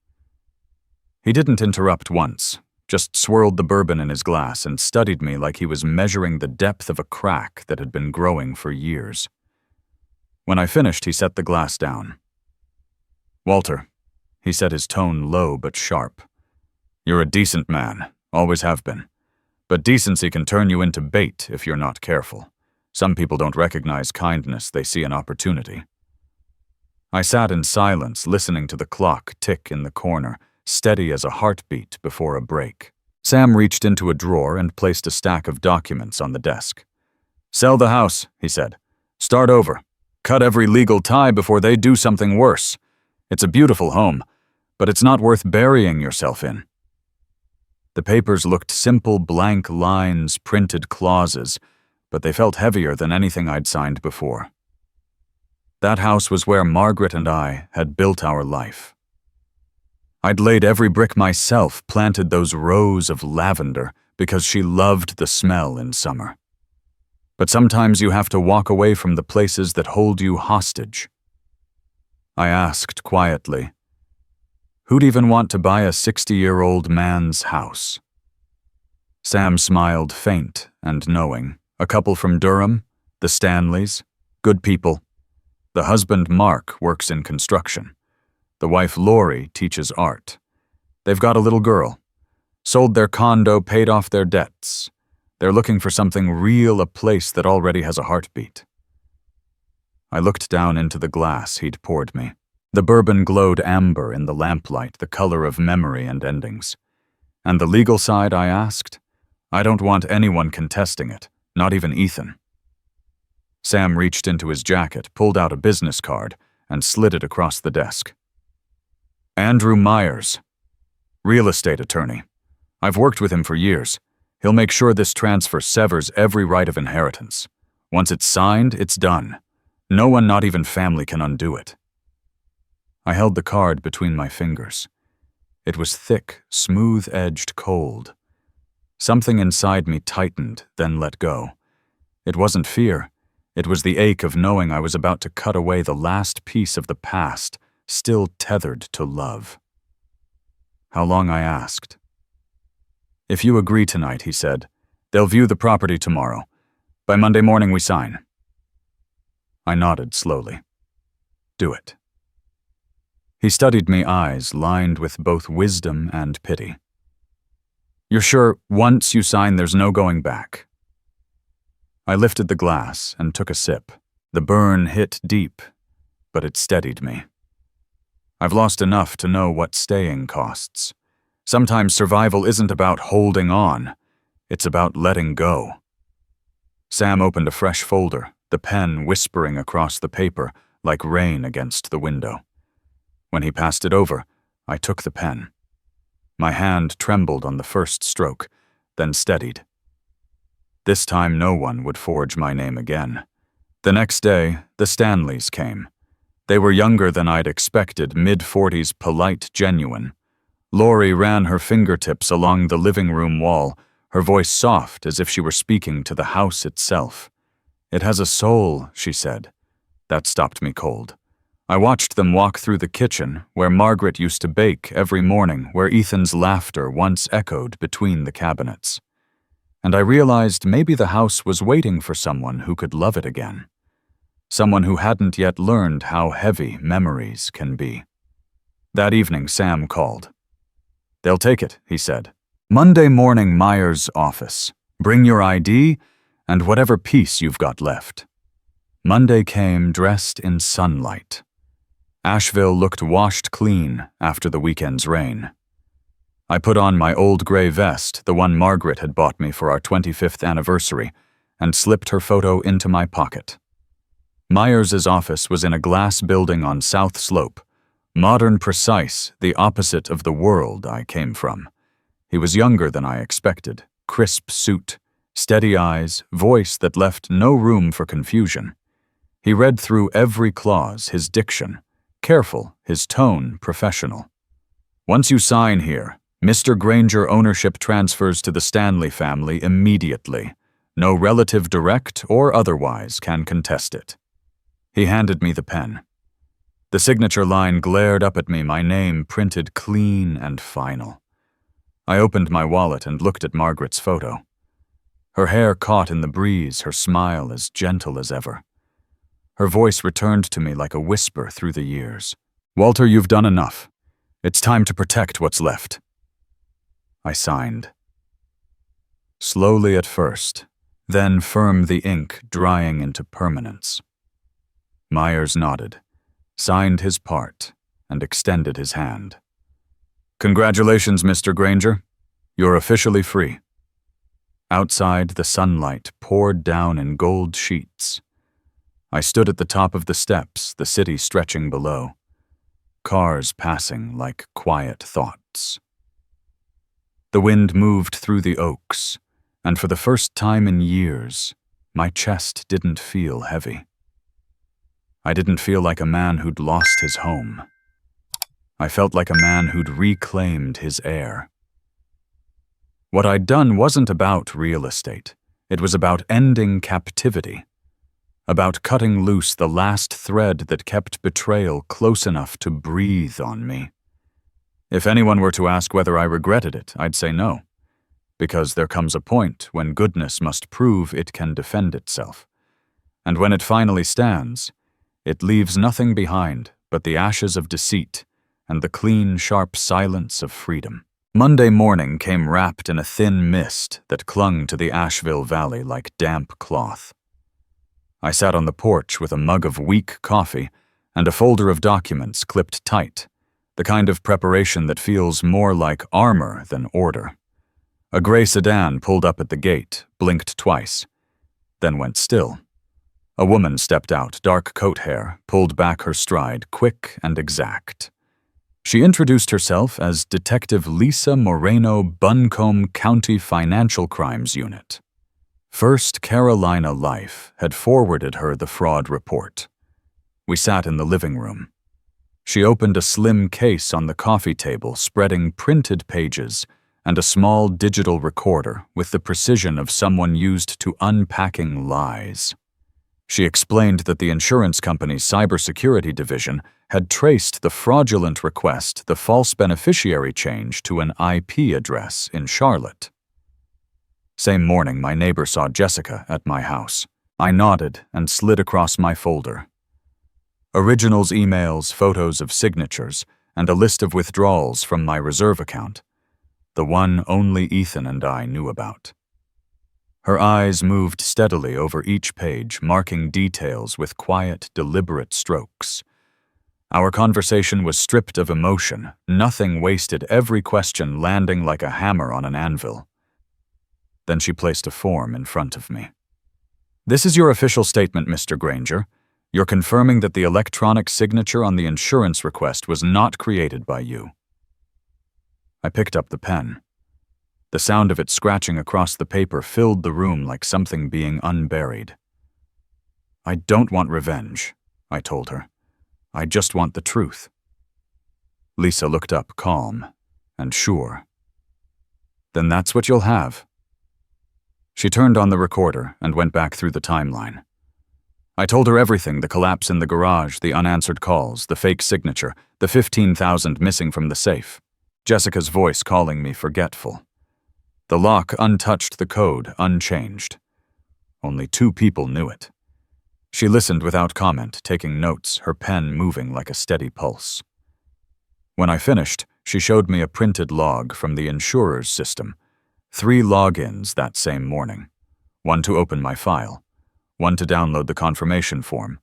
S1: He didn't interrupt once, just swirled the bourbon in his glass and studied me like he was measuring the depth of a crack that had been growing for years. When I finished, he set the glass down. "Walter," he said, his tone low but sharp, "you're a decent man, always have been. But decency can turn you into bait if you're not careful. Some people don't recognize kindness, they see an opportunity." I sat in silence, listening to the clock tick in the corner, steady as a heartbeat before a break. Sam reached into a drawer and placed a stack of documents on the desk. "Sell the house," he said. "Start over. Cut every legal tie before they do something worse. It's a beautiful home, but it's not worth burying yourself in." The papers looked simple blank lines, printed clauses, but they felt heavier than anything I'd signed before. That house was where Margaret and I had built our life. I'd laid every brick myself, planted those rows of lavender because she loved the smell in summer. But sometimes you have to walk away from the places that hold you hostage. I asked quietly, who'd even want to buy a 60-year-old man's house? Sam smiled, faint and knowing. A couple from Durham, the Stanleys, good people. The husband, Mark, works in construction. The wife, Lori, teaches art. They've got a little girl. Sold their condo, paid off their debts. They're looking for something real, a place that already has a heartbeat. I looked down into the glass he'd poured me. The bourbon glowed amber in the lamplight, the color of memory and endings. And the legal side, I asked? I don't want anyone contesting it, not even Ethan. Sam reached into his jacket, pulled out a business card, and slid it across the desk. Andrew Myers, real estate attorney. I've worked with him for years. He'll make sure this transfer severs every right of inheritance. Once it's signed, it's done. No one, not even family, can undo it. I held the card between my fingers. It was thick, smooth-edged, cold. Something inside me tightened, then let go. It wasn't fear. It was the ache of knowing I was about to cut away the last piece of the past, still tethered to love. How long, I asked. If you agree tonight, he said, they'll view the property tomorrow. By Monday morning we sign. I nodded slowly. Do it. He studied me, eyes lined with both wisdom and pity. You're sure once you sign there's no going back? I lifted the glass and took a sip. The burn hit deep, but it steadied me. I've lost enough to know what staying costs. Sometimes survival isn't about holding on, it's about letting go. Sam opened a fresh folder, the pen whispering across the paper like rain against the window. When he passed it over, I took the pen. My hand trembled on the first stroke, then steadied. This time no one would forge my name again. The next day, the Stanleys came. They were younger than I'd expected, mid-40s, polite, genuine. Lori ran her fingertips along the living room wall, her voice soft as if she were speaking to the house itself. It has a soul, she said. That stopped me cold. I watched them walk through the kitchen, where Margaret used to bake every morning, where Ethan's laughter once echoed between the cabinets. And I realized maybe the house was waiting for someone who could love it again. Someone who hadn't yet learned how heavy memories can be. That evening, Sam called. They'll take it, he said. Monday morning, Myers' office. Bring your ID and whatever piece you've got left. Monday came dressed in sunlight. Asheville looked washed clean after the weekend's rain. I put on my old gray vest, the one Margaret had bought me for our 25th anniversary, and slipped her photo into my pocket. Myers' office was in a glass building on South Slope, modern, precise, the opposite of the world I came from. He was younger than I expected, crisp suit, steady eyes, voice that left no room for confusion. He read through every clause, his diction, careful, his tone professional. Once you sign here, Mr. Granger ownership transfers to the Stanley family immediately. No relative direct or otherwise can contest it. He handed me the pen. The signature line glared up at me, my name printed clean and final. I opened my wallet and looked at Margaret's photo. Her hair caught in the breeze, her smile as gentle as ever. Her voice returned to me like a whisper through the years. Walter, you've done enough. It's time to protect what's left. I signed. Slowly at first, then firm the ink drying into permanence. Myers nodded, signed his part, and extended his hand. Congratulations, Mr. Granger. You're officially free. Outside, the sunlight poured down in gold sheets. I stood at the top of the steps, the city stretching below. Cars passing like quiet thoughts. The wind moved through the oaks, and for the first time in years, my chest didn't feel heavy. I didn't feel like a man who'd lost his home. I felt like a man who'd reclaimed his air. What I'd done wasn't about real estate. It was about ending captivity, about cutting loose the last thread that kept betrayal close enough to breathe on me. If anyone were to ask whether I regretted it, I'd say no, because there comes a point when goodness must prove it can defend itself. And when it finally stands, it leaves nothing behind but the ashes of deceit and the clean, sharp silence of freedom. Monday morning came wrapped in a thin mist that clung to the Asheville Valley like damp cloth. I sat on the porch with a mug of weak coffee and a folder of documents clipped tight, the kind of preparation that feels more like armor than order. A gray sedan pulled up at the gate, blinked twice, then went still. A woman stepped out, dark coat hair, pulled back her stride, quick and exact. She introduced herself as Detective Lisa Moreno, Buncombe County Financial Crimes Unit. First Carolina Life had forwarded her the fraud report. We sat in the living room. She opened a slim case on the coffee table, spreading printed pages and a small digital recorder with the precision of someone used to unpacking lies. She explained that the insurance company's cybersecurity division had traced the fraudulent request, the false beneficiary change, to an IP address in Charlotte. Same morning, my neighbor saw Jessica at my house. I nodded and slid across my folder. Originals, emails, photos of signatures, and a list of withdrawals from my reserve account. The one only Ethan and I knew about. Her eyes moved steadily over each page, marking details with quiet, deliberate strokes. Our conversation was stripped of emotion, nothing wasted, every question landing like a hammer on an anvil. Then she placed a form in front of me. "This is your official statement, Mr. Granger. You're confirming that the electronic signature on the insurance request was not created by you." I picked up the pen. The sound of it scratching across the paper filled the room like something being unburied. "I don't want revenge," I told her. "I just want the truth." Lisa looked up, calm and sure. "Then that's what you'll have." She turned on the recorder and went back through the timeline. I told her everything: the collapse in the garage, the unanswered calls, the fake signature, the $15,000 missing from the safe, Jessica's voice calling me forgetful. The lock untouched, the code unchanged. Only 2 people knew it. She listened without comment, taking notes, her pen moving like a steady pulse. When I finished, she showed me a printed log from the insurer's system. 3 logins that same morning. 1 to open my file, 1 to download the confirmation form,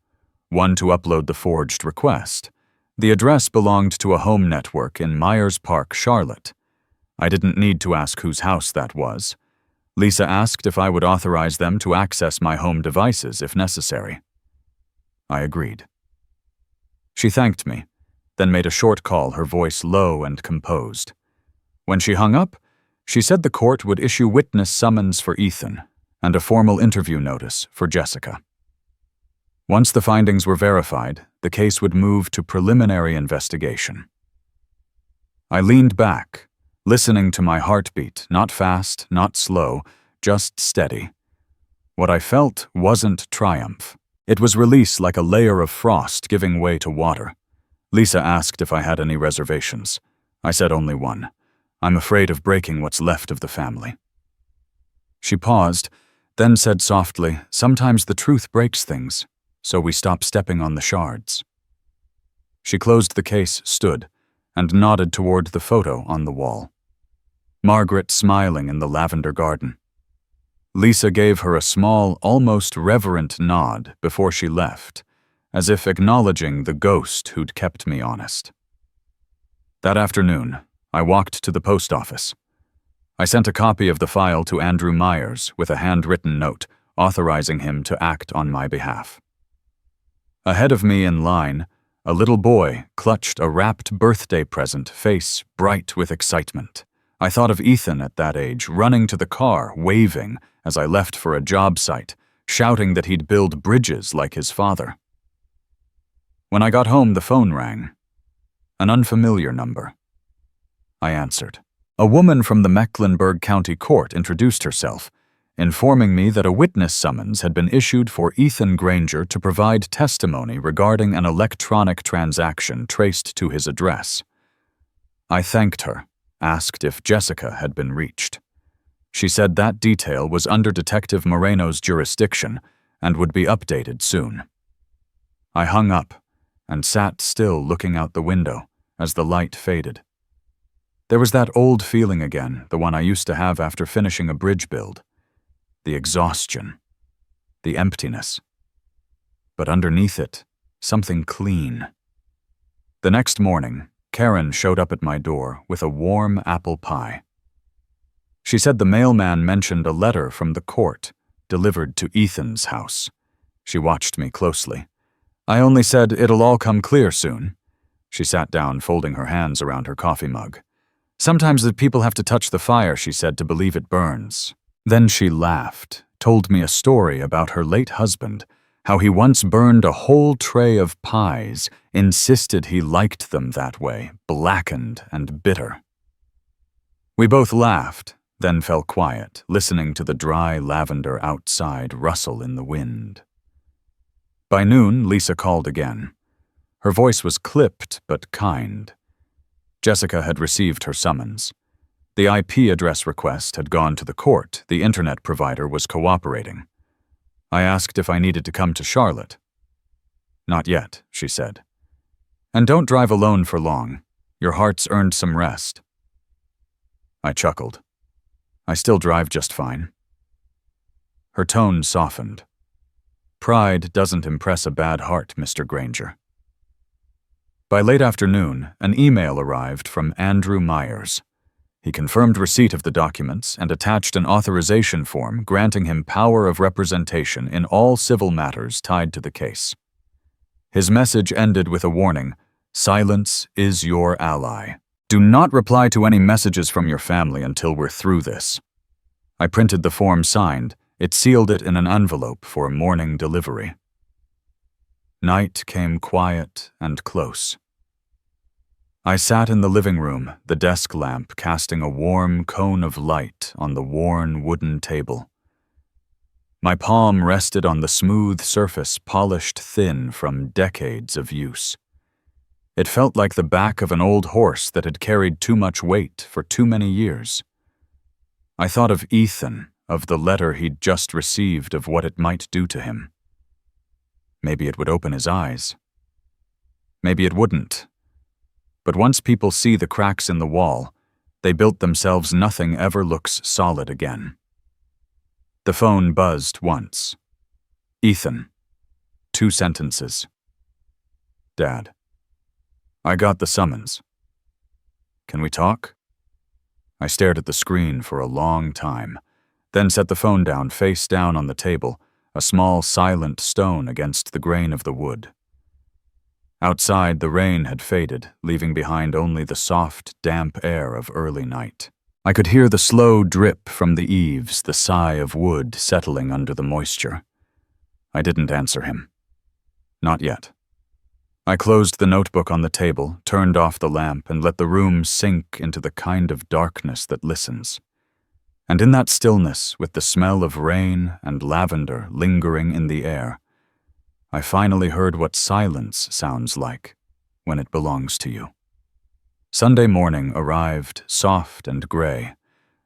S1: 1 to upload the forged request. The address belonged to a home network in Myers Park, Charlotte. I didn't need to ask whose house that was. Lisa asked if I would authorize them to access my home devices if necessary. I agreed. She thanked me, then made a short call, her voice low and composed. When she hung up, she said the court would issue witness summons for Ethan and a formal interview notice for Jessica. Once the findings were verified, the case would move to preliminary investigation. I leaned back, listening to my heartbeat, not fast, not slow, just steady. What I felt wasn't triumph. It was release, like a layer of frost giving way to water. Lisa asked if I had any reservations. I said only one. I'm afraid of breaking what's left of the family. She paused, then said softly, "Sometimes the truth breaks things, so we stop stepping on the shards." She closed the case, stood, and nodded toward the photo on the wall. Margaret smiling in the lavender garden. Lisa gave her a small, almost reverent nod before she left, as if acknowledging the ghost who'd kept me honest. That afternoon, I walked to the post office. I sent a copy of the file to Andrew Myers with a handwritten note authorizing him to act on my behalf. Ahead of me in line, a little boy clutched a wrapped birthday present, face bright with excitement. I thought of Ethan at that age, running to the car, waving as I left for a job site, shouting that he'd build bridges like his father. When I got home, the phone rang. An unfamiliar number. I answered. A woman from the Mecklenburg County Court introduced herself, informing me that a witness summons had been issued for Ethan Granger to provide testimony regarding an electronic transaction traced to his address. I thanked her, asked if Jessica had been reached. She said that detail was under Detective Moreno's jurisdiction and would be updated soon. I hung up and sat still looking out the window as the light faded. There was that old feeling again, the one I used to have after finishing a bridge build. The exhaustion, the emptiness. But underneath it, something clean. The next morning, Karen showed up at my door with a warm apple pie. She said the mailman mentioned a letter from the court delivered to Ethan's house. She watched me closely. I only said it'll all come clear soon. She sat down, folding her hands around her coffee mug. Sometimes the people have to touch the fire, she said, to believe it burns. Then she laughed, told me a story about her late husband, how he once burned a whole tray of pies, insisted he liked them that way, blackened and bitter. We both laughed, then fell quiet, listening to the dry lavender outside rustle in the wind. By noon, Lisa called again. Her voice was clipped but kind. Jessica had received her summons. The IP address request had gone to the court. The internet provider was cooperating. I asked if I needed to come to Charlotte. Not yet, she said. And don't drive alone for long. Your heart's earned some rest. I chuckled. I still drive just fine. Her tone softened. Pride doesn't impress a bad heart, Mr. Granger. By late afternoon, an email arrived from Andrew Myers. He confirmed receipt of the documents and attached an authorization form granting him power of representation in all civil matters tied to the case. His message ended with a warning: silence is your ally. Do not reply to any messages from your family until we're through this. I printed the form signed. It sealed it in an envelope for morning delivery. Night came quiet and close. I sat in the living room, the desk lamp casting a warm cone of light on the worn wooden table. My palm rested on the smooth surface, polished thin from decades of use. It felt like the back of an old horse that had carried too much weight for too many years. I thought of Ethan, of the letter he'd just received, of what it might do to him. Maybe it would open his eyes. Maybe it wouldn't. But once people see the cracks in the wall, they built themselves. Nothing ever looks solid again. The phone buzzed once. Ethan. 2 sentences. Dad. I got the summons. Can we talk? I stared at the screen for a long time, then set the phone down face down on the table, a small silent stone against the grain of the wood. Outside, the rain had faded, leaving behind only the soft, damp air of early night. I could hear the slow drip from the eaves, the sigh of wood settling under the moisture. I didn't answer him. Not yet. I closed the notebook on the table, turned off the lamp, and let the room sink into the kind of darkness that listens. And in that stillness, with the smell of rain and lavender lingering in the air, I finally heard what silence sounds like when it belongs to you. Sunday morning arrived, soft and gray,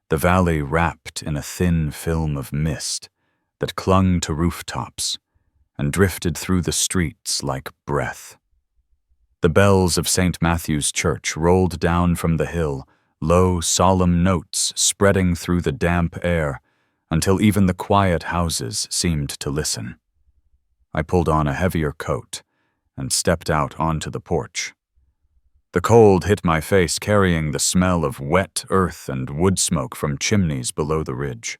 S1: the valley wrapped in a thin film of mist that clung to rooftops and drifted through the streets like breath. The bells of St. Matthew's Church rolled down from the hill, low, solemn notes spreading through the damp air until even the quiet houses seemed to listen. I pulled on a heavier coat and stepped out onto the porch. The cold hit my face, carrying the smell of wet earth and wood smoke from chimneys below the ridge.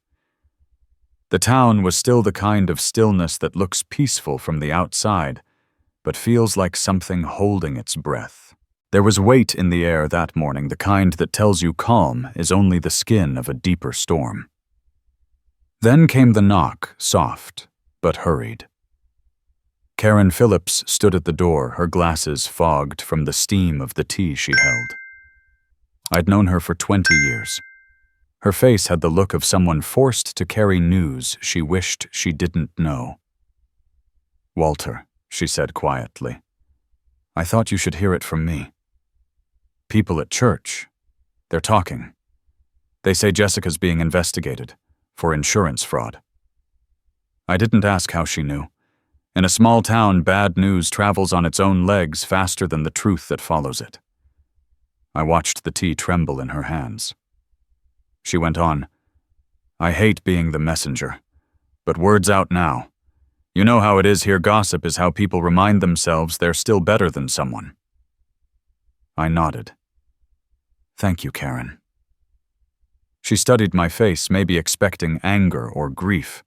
S1: The town was still the kind of stillness that looks peaceful from the outside, but feels like something holding its breath. There was weight in the air that morning, the kind that tells you calm is only the skin of a deeper storm. Then came the knock, soft, but hurried. Karen Phillips stood at the door, her glasses fogged from the steam of the tea she held. I'd known her for 20 years. Her face had the look of someone forced to carry news she wished she didn't know. "Walter," she said quietly, "I thought you should hear it from me. People at church, they're talking. They say Jessica's being investigated for insurance fraud." I didn't ask how she knew. In a small town, bad news travels on its own legs faster than the truth that follows it. I watched the tea tremble in her hands. She went on, "I hate being the messenger, but word's out now. You know how it is here. Gossip is how people remind themselves they're still better than someone." I nodded. "Thank you, Karen." She studied my face, maybe expecting anger or grief.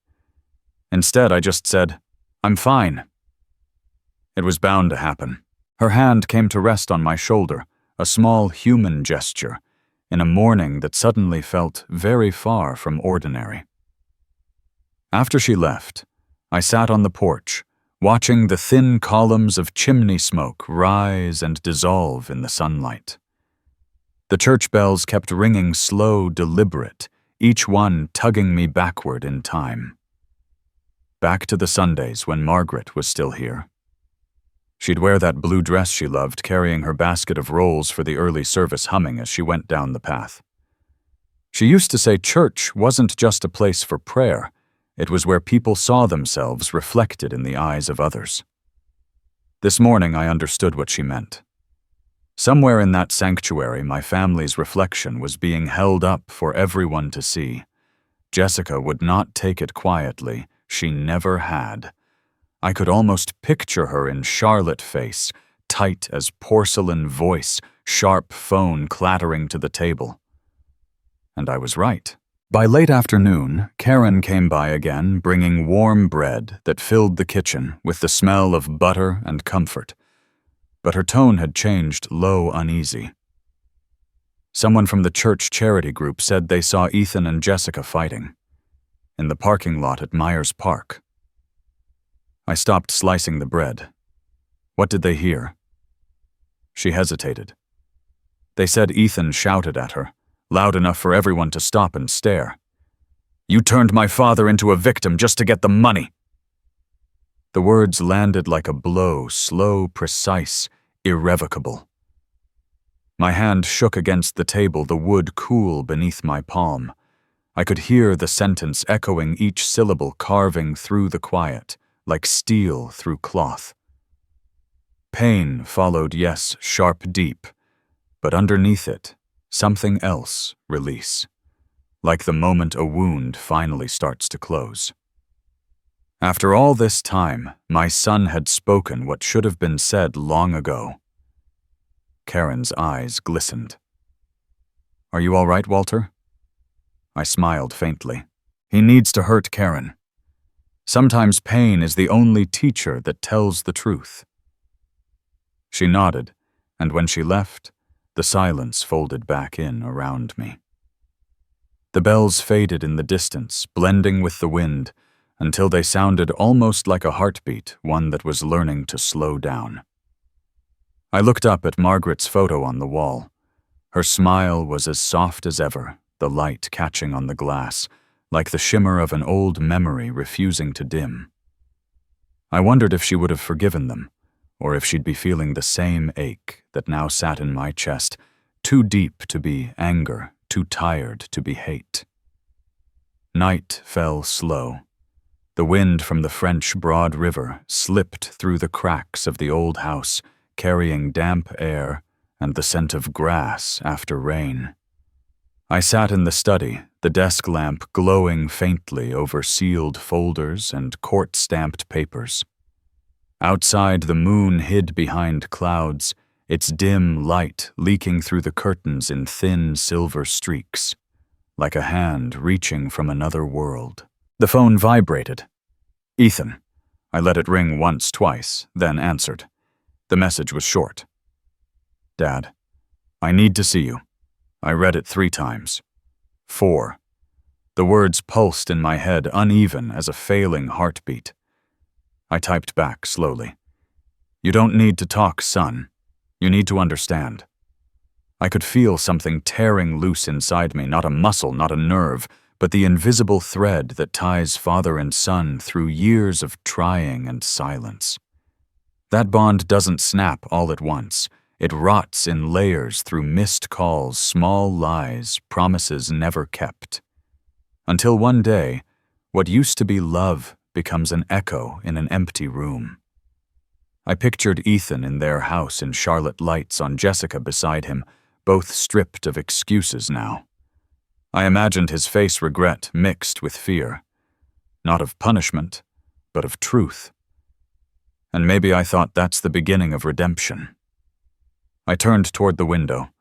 S1: Instead, I just said, "I'm fine." It was bound to happen. Her hand came to rest on my shoulder, a small human gesture, in a morning that suddenly felt very far from ordinary. After she left, I sat on the porch, watching the thin columns of chimney smoke rise and dissolve in the sunlight. The church bells kept ringing slow, deliberate, each one tugging me backward in time. Back to the Sundays when Margaret was still here. She'd wear that blue dress she loved, carrying her basket of rolls for the early service humming as she went down the path. She used to say church wasn't just a place for prayer, it was where people saw themselves reflected in the eyes of others. This morning I understood what she meant. Somewhere in that sanctuary, my family's reflection was being held up for everyone to see. Jessica would not take it quietly. She never had. I could almost picture her in Charlotte face, tight as porcelain voice, sharp phone clattering to the table. And I was right. By late afternoon, Karen came by again, bringing warm bread that filled the kitchen with the smell of butter and comfort. But her tone had changed, low, uneasy. Someone from the church charity group said they saw Ethan and Jessica fighting in the parking lot at Myers Park. I stopped slicing the bread. What did they hear? She hesitated. They said Ethan shouted at her, loud enough for everyone to stop and stare. "You turned my father into a victim just to get the money." The words landed like a blow, slow, precise, irrevocable. My hand shook against the table, the wood cool beneath my palm. I could hear the sentence echoing, each syllable carving through the quiet, like steel through cloth. Pain followed, yes, sharp, deep, but underneath it, something else, release, like the moment a wound finally starts to close. After all this time, my son had spoken what should have been said long ago. Karen's eyes glistened. "Are you all right, Walter?" I smiled faintly. He needs to hurt Karen. Sometimes pain is the only teacher that tells the truth. She nodded, and when she left, the silence folded back in around me. The bells faded in the distance, blending with the wind, until they sounded almost like a heartbeat, one that was learning to slow down. I looked up at Margaret's photo on the wall. Her smile was as soft as ever, the light catching on the glass, like the shimmer of an old memory refusing to dim. I wondered if she would have forgiven them, or if she'd be feeling the same ache that now sat in my chest, too deep to be anger, too tired to be hate. Night fell slow. The wind from the French Broad River slipped through the cracks of the old house, carrying damp air and the scent of grass after rain. I sat in the study, the desk lamp glowing faintly over sealed folders and court-stamped papers. Outside, the moon hid behind clouds, its dim light leaking through the curtains in thin silver streaks, like a hand reaching from another world. The phone vibrated. "Ethan." I let it ring once, twice, then answered. The message was short. Dad. I need to see you. I read it 3 times. 4. The words pulsed in my head, uneven as a failing heartbeat. I typed back slowly. You don't need to talk, son. You need to understand. I could feel something tearing loose inside me, not a muscle, not a nerve, but the invisible thread that ties father and son through years of trying and silence. That bond doesn't snap all at once. It rots in layers through missed calls, small lies, promises never kept. Until one day, what used to be love becomes an echo in an empty room. I pictured Ethan in their house in Charlotte Lights on Jessica beside him, both stripped of excuses now. I imagined his face regret mixed with fear. Not of punishment, but of truth. And maybe I thought that's the beginning of redemption. I turned toward the window.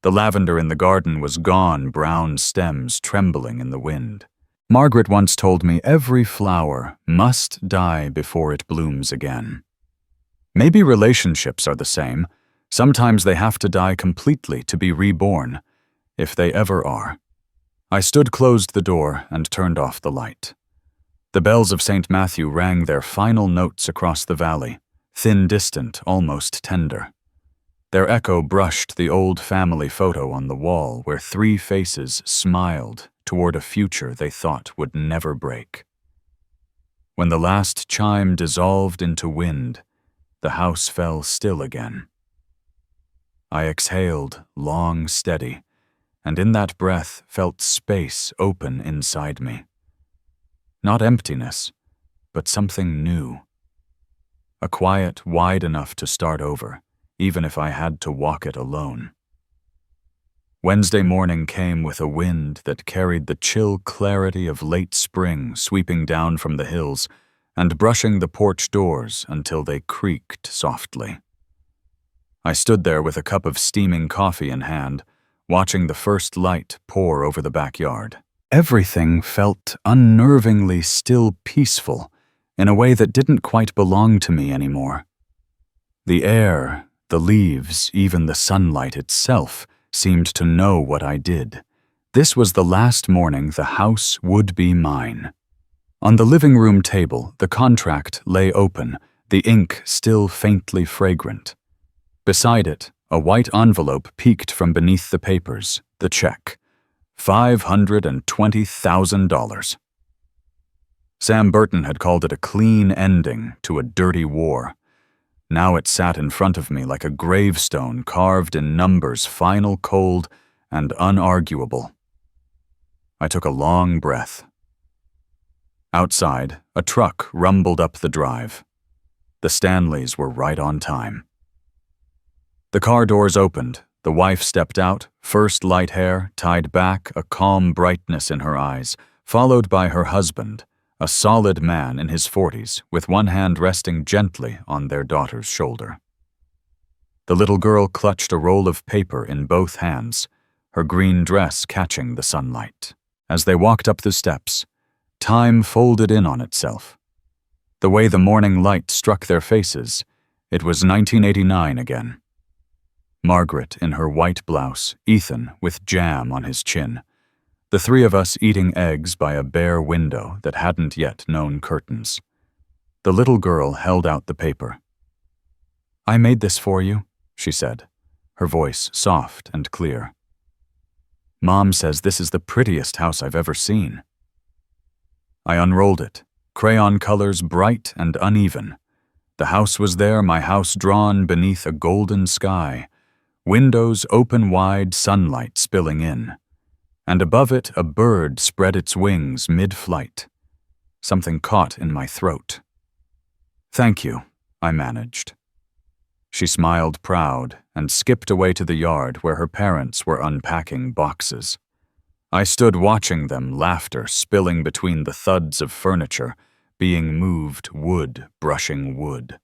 S1: The lavender in the garden was gone, brown stems trembling in the wind. Margaret once told me every flower must die before it blooms again. Maybe relationships are the same. Sometimes they have to die completely to be reborn, if they ever are. I closed the door and turned off the light. The bells of St. Matthew rang their final notes across the valley, thin, distant, almost tender. Their echo brushed the old family photo on the wall where 3 faces smiled toward a future they thought would never break. When the last chime dissolved into wind, the house fell still again. I exhaled, long, steady, and in that breath felt space open inside me. Not emptiness, but something new. A quiet wide enough to start over, even if I had to walk it alone. Wednesday morning came with a wind that carried the chill clarity of late spring sweeping down from the hills and brushing the porch doors until they creaked softly. I stood there with a cup of steaming coffee in hand, watching the first light pour over the backyard. Everything felt unnervingly still peaceful in a way that didn't quite belong to me anymore. The air, the leaves, even the sunlight itself seemed to know what I did. This was the last morning the house would be mine. On the living room table, the contract lay open, the ink still faintly fragrant. Beside it, a white envelope peeked from beneath the papers, the check. $520,000. Sam Burton had called it a clean ending to a dirty war. Now it sat in front of me like a gravestone carved in numbers, final, cold, and unarguable. I took a long breath. Outside, a truck rumbled up the drive. The Stanleys were right on time. The car doors opened. The wife stepped out, first light hair tied back, a calm brightness in her eyes, followed by her husband, a solid man in his 40s, with one hand resting gently on their daughter's shoulder. The little girl clutched a roll of paper in both hands, her green dress catching the sunlight. As they walked up the steps, time folded in on itself. The way the morning light struck their faces, it was 1989 again. Margaret in her white blouse, Ethan with jam on his chin. The 3 of us eating eggs by a bare window that hadn't yet known curtains. The little girl held out the paper. "I made this for you," she said, her voice soft and clear. "Mom says this is the prettiest house I've ever seen." I unrolled it, crayon colors bright and uneven. The house was there, my house drawn beneath a golden sky. Windows open wide, sunlight spilling in. And above it, a bird spread its wings mid-flight. Something caught in my throat. "Thank you," I managed. She smiled proud and skipped away to the yard where her parents were unpacking boxes. I stood watching them, laughter spilling between the thuds of furniture, being moved, wood brushing wood.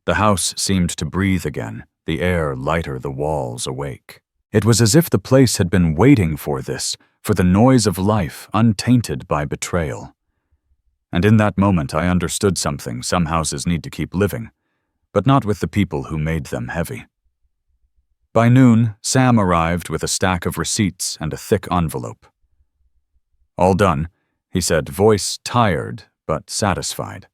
S1: The house seemed to breathe again, the air lighter, the walls awake. It was as if the place had been waiting for this, for the noise of life untainted by betrayal. And in that moment I understood something some houses need to keep living, but not with the people who made them heavy. By noon, Sam arrived with a stack of receipts and a thick envelope. "All done," he said, voice tired but satisfied.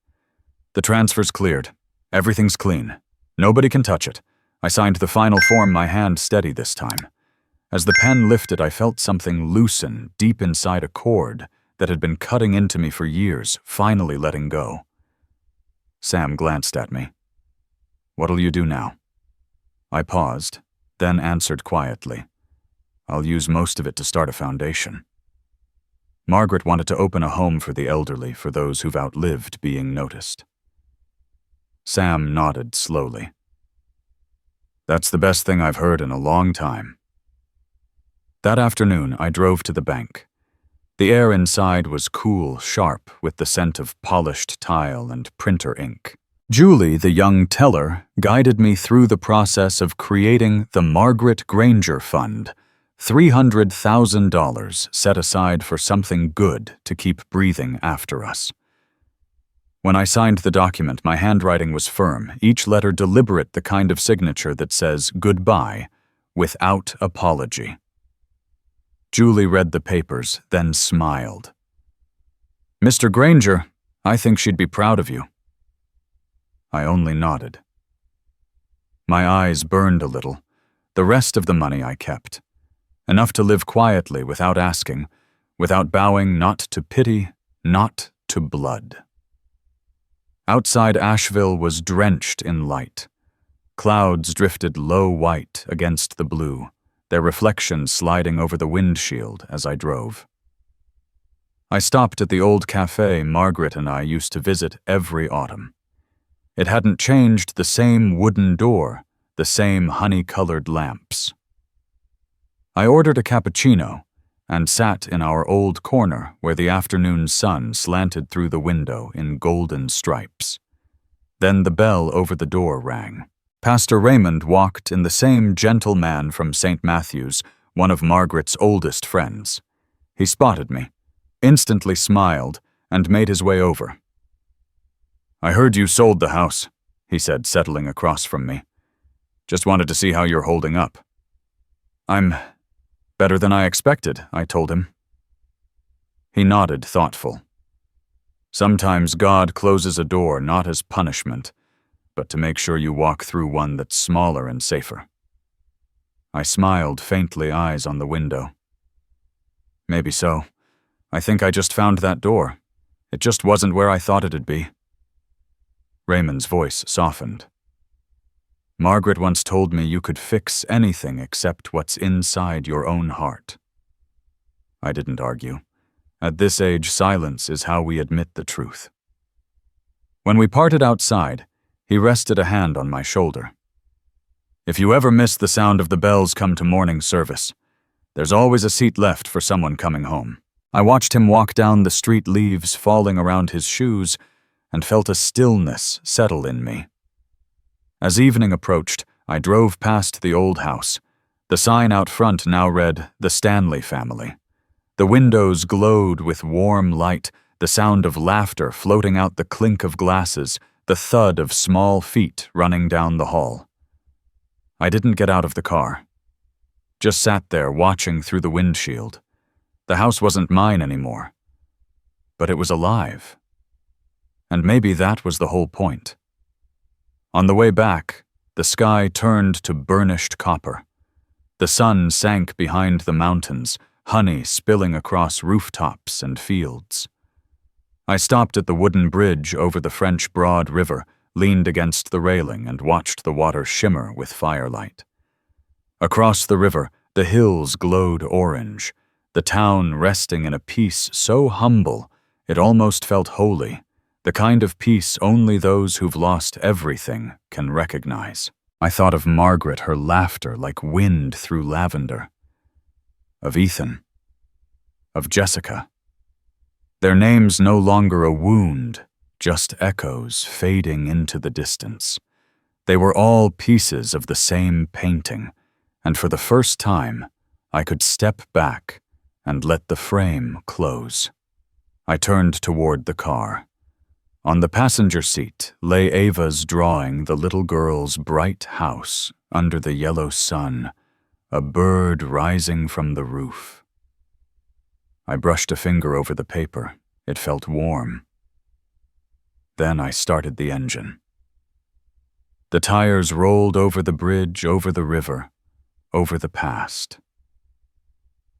S1: "The transfer's cleared. Everything's clean. Nobody can touch it. I signed the final form, my hand steady this time. As the pen lifted, I felt something loosen deep inside a cord that had been cutting into me for years, finally letting go." Sam glanced at me. "What'll you do now?" I paused, then answered quietly. "I'll use most of it to start a foundation." Margaret wanted to open a home for the elderly, for those who've outlived being noticed. Sam nodded slowly. "That's the best thing I've heard in a long time." That afternoon, I drove to the bank. The air inside was cool, sharp, with the scent of polished tile and printer ink. Julie, the young teller, guided me through the process of creating the Margaret Granger Fund, $300,000 set aside for something good to keep breathing after us. When I signed the document, my handwriting was firm, each letter deliberate, the kind of signature that says goodbye without apology. Julie read the papers, then smiled. "Mr. Granger, I think she'd be proud of you." I only nodded. My eyes burned a little. The rest of the money I kept. Enough to live quietly without asking, without bowing, not to pity, not to blood. Outside Asheville was drenched in light. Clouds drifted low white against the blue, their reflections sliding over the windshield as I drove. I stopped at the old cafe Margaret and I used to visit every autumn. It hadn't changed, the same wooden door, the same honey-colored lamps. I ordered a cappuccino and sat in our old corner where the afternoon sun slanted through the window in golden stripes. Then the bell over the door rang. Pastor Raymond walked in, the same gentle man from St. Matthew's, one of Margaret's oldest friends. He spotted me, instantly smiled, and made his way over. "I heard you sold the house," he said, settling across from me. "Just wanted to see how you're holding up." "I'm better than I expected," I told him. He nodded, thoughtful. "Sometimes God closes a door not as punishment, but to make sure you walk through one that's smaller and safer." I smiled faintly, eyes on the window. "Maybe so. I think I just found that door. It just wasn't where I thought it'd be." Raymond's voice softened. "Margaret once told me you could fix anything except what's inside your own heart." I didn't argue. At this age, silence is how we admit the truth. When we parted outside, he rested a hand on my shoulder. "If you ever miss the sound of the bells come to morning service, there's always a seat left for someone coming home." I watched him walk down the street, leaves falling around his shoes, and felt a stillness settle in me. As evening approached, I drove past the old house. The sign out front now read, "The Stanley Family." The windows glowed with warm light, the sound of laughter floating out, the clink of glasses, the thud of small feet running down the hall. I didn't get out of the car. Just sat there watching through the windshield. The house wasn't mine anymore, but it was alive. And maybe that was the whole point. On the way back, the sky turned to burnished copper. The sun sank behind the mountains, honey spilling across rooftops and fields. I stopped at the wooden bridge over the French Broad River, leaned against the railing, and watched the water shimmer with firelight. Across the river, the hills glowed orange, the town resting in a peace so humble it almost felt holy, the kind of peace only those who've lost everything can recognize. I thought of Margaret, her laughter like wind through lavender. Of Ethan. Of Jessica. Their names no longer a wound, just echoes fading into the distance. They were all pieces of the same painting, and for the first time, I could step back and let the frame close. I turned toward the car. On the passenger seat lay Ava's drawing, the little girl's bright house, under the yellow sun, a bird rising from the roof. I brushed a finger over the paper. It felt warm. Then I started the engine. The tires rolled over the bridge, over the river, over the past.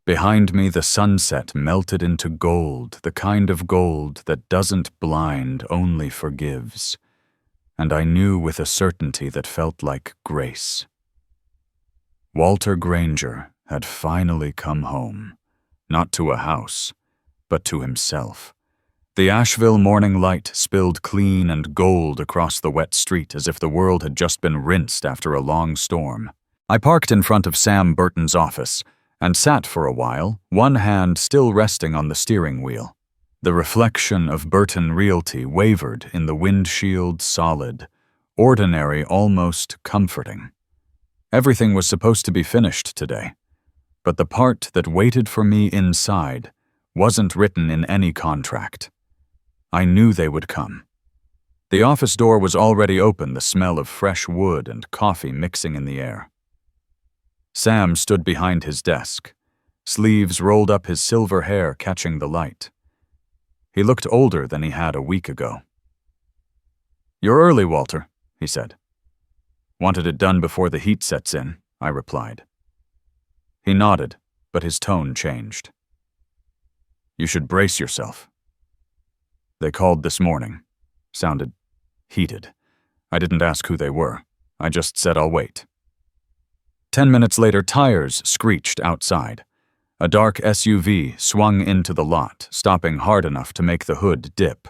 S1: Behind me, the sunset melted into gold, the kind of gold that doesn't blind, only forgives. And I knew with a certainty that felt like grace. Walter Granger had finally come home, not to a house, but to himself. The Asheville morning light spilled clean and gold across the wet street as if the world had just been rinsed after a long storm. I parked in front of Sam Burton's office and sat for a while, one hand still resting on the steering wheel. The reflection of Burton Realty wavered in the windshield, solid, ordinary, almost comforting. Everything was supposed to be finished today, but the part that waited for me inside wasn't written in any contract. I knew they would come. The office door was already open, the smell of fresh wood and coffee mixing in the air. Sam stood behind his desk, sleeves rolled up, his silver hair catching the light. He looked older than he had a week ago. "You're early, Walter," he said. "Wanted it done before the heat sets in," I replied. He nodded, but his tone changed. "You should brace yourself." "They called this morning." Sounded heated. I didn't ask who they were. I just said I'll wait. 10 minutes later, tires screeched outside. A dark SUV swung into the lot, stopping hard enough to make the hood dip.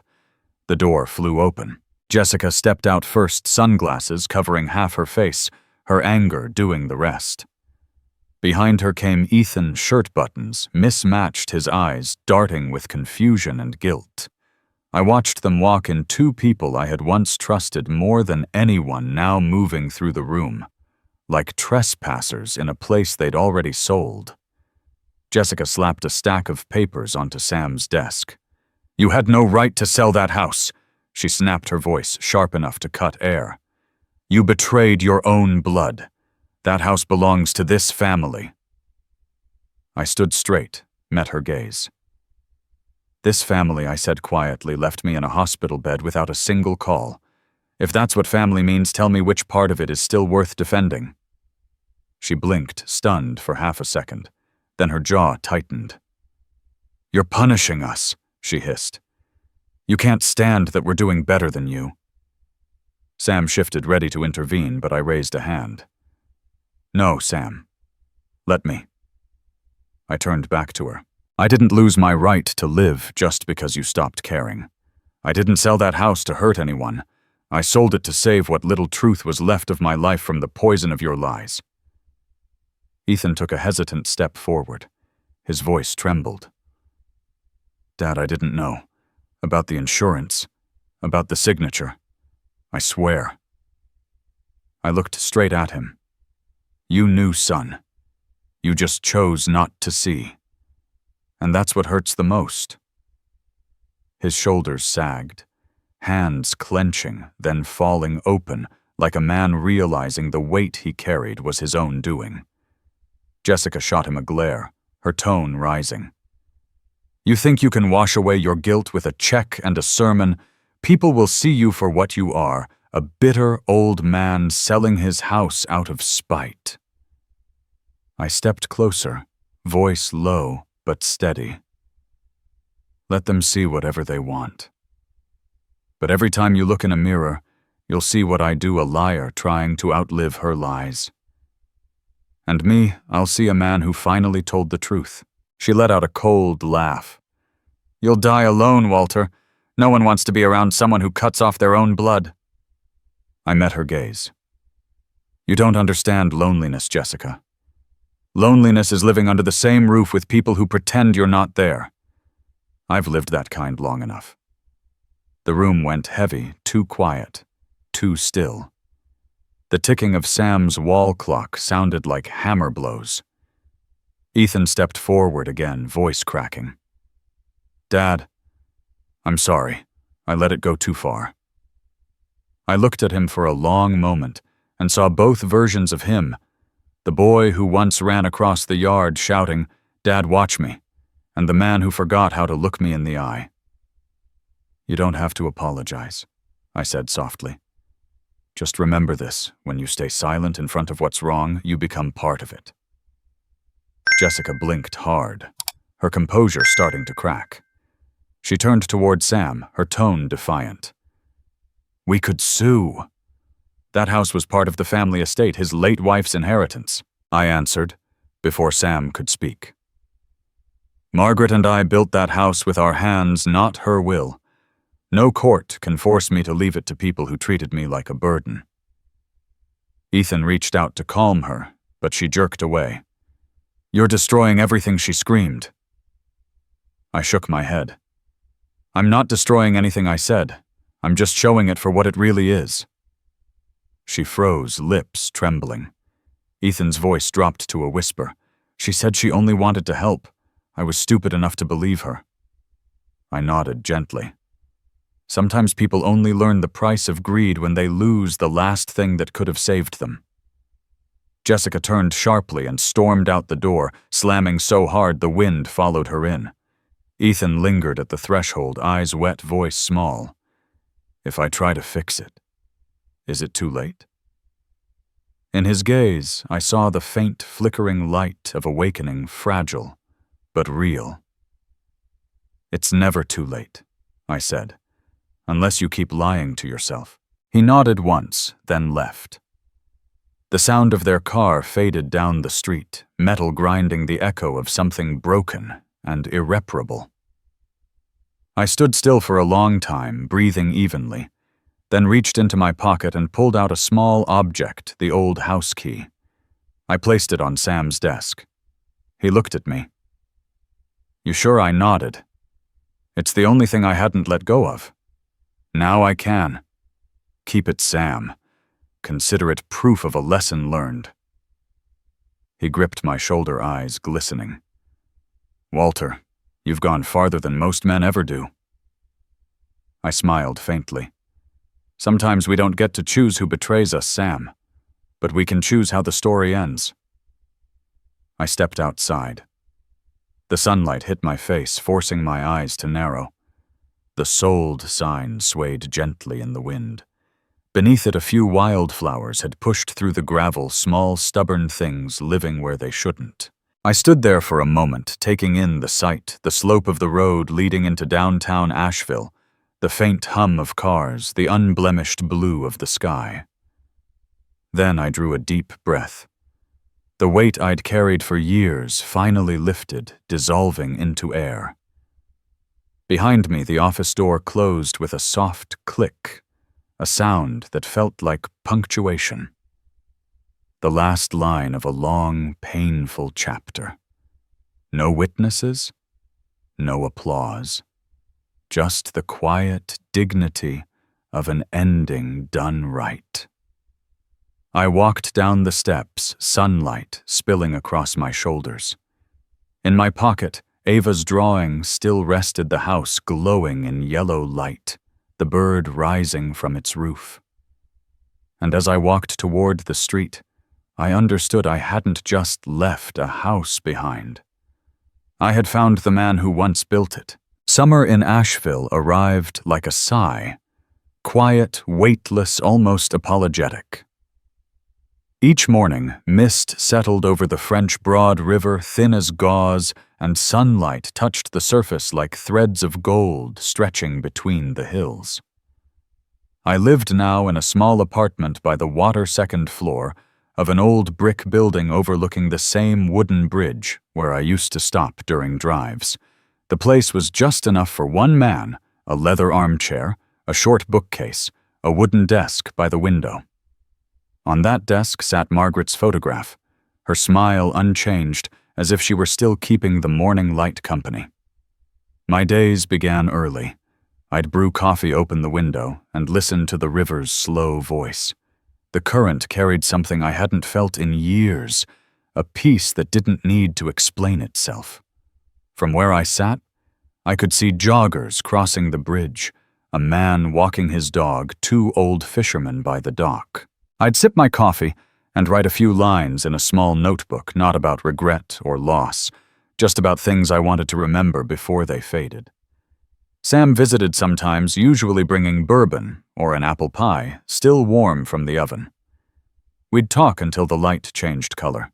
S1: The door flew open. Jessica stepped out first, sunglasses covering half her face, her anger doing the rest. Behind her came Ethan, shirt buttons mismatched, his eyes darting with confusion and guilt. I watched them walk in, two people I had once trusted more than anyone, now moving through the room, like trespassers in a place they'd already sold. Jessica slapped a stack of papers onto Sam's desk. "You had no right to sell that house," she snapped, her voice sharp enough to cut air. "You betrayed your own blood. That house belongs to this family." I stood straight, met her gaze. "This family," I said quietly, "left me in a hospital bed without a single call. If that's what family means, tell me which part of it is still worth defending." She blinked, stunned, for half a second. Then her jaw tightened. "You're punishing us," she hissed. "You can't stand that we're doing better than you." Sam shifted, ready to intervene, but I raised a hand. "No, Sam. Let me." I turned back to her. "I didn't lose my right to live just because you stopped caring. I didn't sell that house to hurt anyone. I sold it to save what little truth was left of my life from the poison of your lies." Ethan took a hesitant step forward. His voice trembled. "Dad, I didn't know. About the insurance. About the signature. I swear." I looked straight at him. "You knew, son. You just chose not to see. And that's what hurts the most." His shoulders sagged, hands clenching, then falling open, like a man realizing the weight he carried was his own doing. Jessica shot him a glare, her tone rising. "You think you can wash away your guilt with a check and a sermon? People will see you for what you are, a bitter old man selling his house out of spite." I stepped closer, voice low but steady. "Let them see whatever they want. But every time you look in a mirror, you'll see what I do, a liar trying to outlive her lies. And me, I'll see a man who finally told the truth." She let out a cold laugh. "You'll die alone, Walter. No one wants to be around someone who cuts off their own blood." I met her gaze. "You don't understand loneliness, Jessica. Loneliness is living under the same roof with people who pretend you're not there. I've lived that kind long enough." The room went heavy, too quiet, too still. The ticking of Sam's wall clock sounded like hammer blows. Ethan stepped forward again, voice cracking. "Dad, I'm sorry. I let it go too far." I looked at him for a long moment, and saw both versions of him, the boy who once ran across the yard shouting, "Dad, watch me," and the man who forgot how to look me in the eye. "You don't have to apologize," I said softly. "Just remember this, when you stay silent in front of what's wrong, you become part of it." Jessica blinked hard, her composure starting to crack. She turned toward Sam, her tone defiant. "We could sue." "That house was part of the family estate, his late wife's inheritance," I answered, before Sam could speak. "Margaret and I built that house with our hands, not her will. No court can force me to leave it to people who treated me like a burden." Ethan reached out to calm her, but she jerked away. "You're destroying everything," she screamed. I shook my head. "I'm not destroying anything I said. I'm just showing it for what it really is." She froze, lips trembling. Ethan's voice dropped to a whisper. "She said she only wanted to help. I was stupid enough to believe her." I nodded gently. Sometimes people only learn the price of greed when they lose the last thing that could have saved them. Jessica turned sharply and stormed out the door, slamming so hard the wind followed her in. Ethan lingered at the threshold, eyes wet, voice small. "If I try to fix it, is it too late?" In his gaze, I saw the faint, flickering light of awakening, fragile, but real. "It's never too late," I said, "unless you keep lying to yourself." He nodded once, then left. The sound of their car faded down the street, metal grinding the echo of something broken and irreparable. I stood still for a long time, breathing evenly, then reached into my pocket and pulled out a small object, the old house key. I placed it on Sam's desk. He looked at me. "You sure?" I nodded. "It's the only thing I hadn't let go of. Now I can. Keep it, Sam. Consider it proof of a lesson learned." He gripped my shoulder, eyes glistening. "Walter, you've gone farther than most men ever do." I smiled faintly. "Sometimes we don't get to choose who betrays us, Sam, but we can choose how the story ends." I stepped outside. The sunlight hit my face, forcing my eyes to narrow. The "sold" sign swayed gently in the wind. Beneath it, a few wildflowers had pushed through the gravel, small, stubborn things living where they shouldn't. I stood there for a moment, taking in the sight, the slope of the road leading into downtown Asheville, the faint hum of cars, the unblemished blue of the sky. Then I drew a deep breath. The weight I'd carried for years finally lifted, dissolving into air. Behind me, the office door closed with a soft click, a sound that felt like punctuation. The last line of a long, painful chapter. No witnesses, no applause. Just the quiet dignity of an ending done right. I walked down the steps, sunlight spilling across my shoulders. In my pocket, Ava's drawing still rested, the house glowing in yellow light, the bird rising from its roof. And as I walked toward the street, I understood I hadn't just left a house behind. I had found the man who once built it. Summer in Asheville arrived like a sigh, quiet, weightless, almost apologetic. Each morning, mist settled over the French Broad River, thin as gauze, and sunlight touched the surface like threads of gold stretching between the hills. I lived now in a small apartment by the water second floor of an old brick building overlooking the same wooden bridge where I used to stop during drives. The place was just enough for one man, a leather armchair, a short bookcase, a wooden desk by the window. On that desk sat Margaret's photograph, her smile unchanged, as if she were still keeping the morning light company. My days began early. I'd brew coffee, open the window, and listen to the river's slow voice. The current carried something I hadn't felt in years, a peace that didn't need to explain itself. From where I sat, I could see joggers crossing the bridge, a man walking his dog, two old fishermen by the dock. I'd sip my coffee and write a few lines in a small notebook, not about regret or loss, just about things I wanted to remember before they faded. Sam visited sometimes, usually bringing bourbon or an apple pie, still warm from the oven. We'd talk until the light changed color.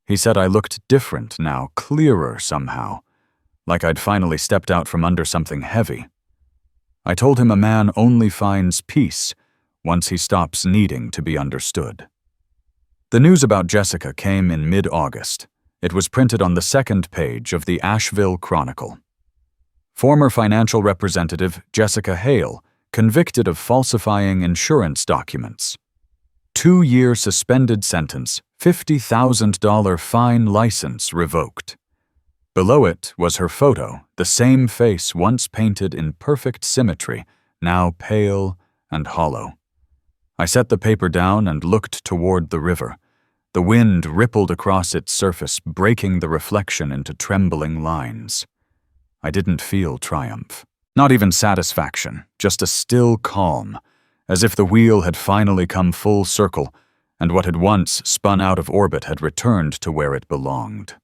S1: He said I looked different now, clearer somehow, like I'd finally stepped out from under something heavy. I told him a man only finds peace once he stops needing to be understood. The news about Jessica came in mid-August. It was printed on the second page of the Asheville Chronicle. Former financial representative Jessica Hale convicted of falsifying insurance documents. 2-year suspended sentence, $50,000 fine, license revoked. Below it was her photo, the same face once painted in perfect symmetry, now pale and hollow. I set the paper down and looked toward the river. The wind rippled across its surface, breaking the reflection into trembling lines. I didn't feel triumph, not even satisfaction, just a still calm, as if the wheel had finally come full circle and what had once spun out of orbit had returned to where it belonged.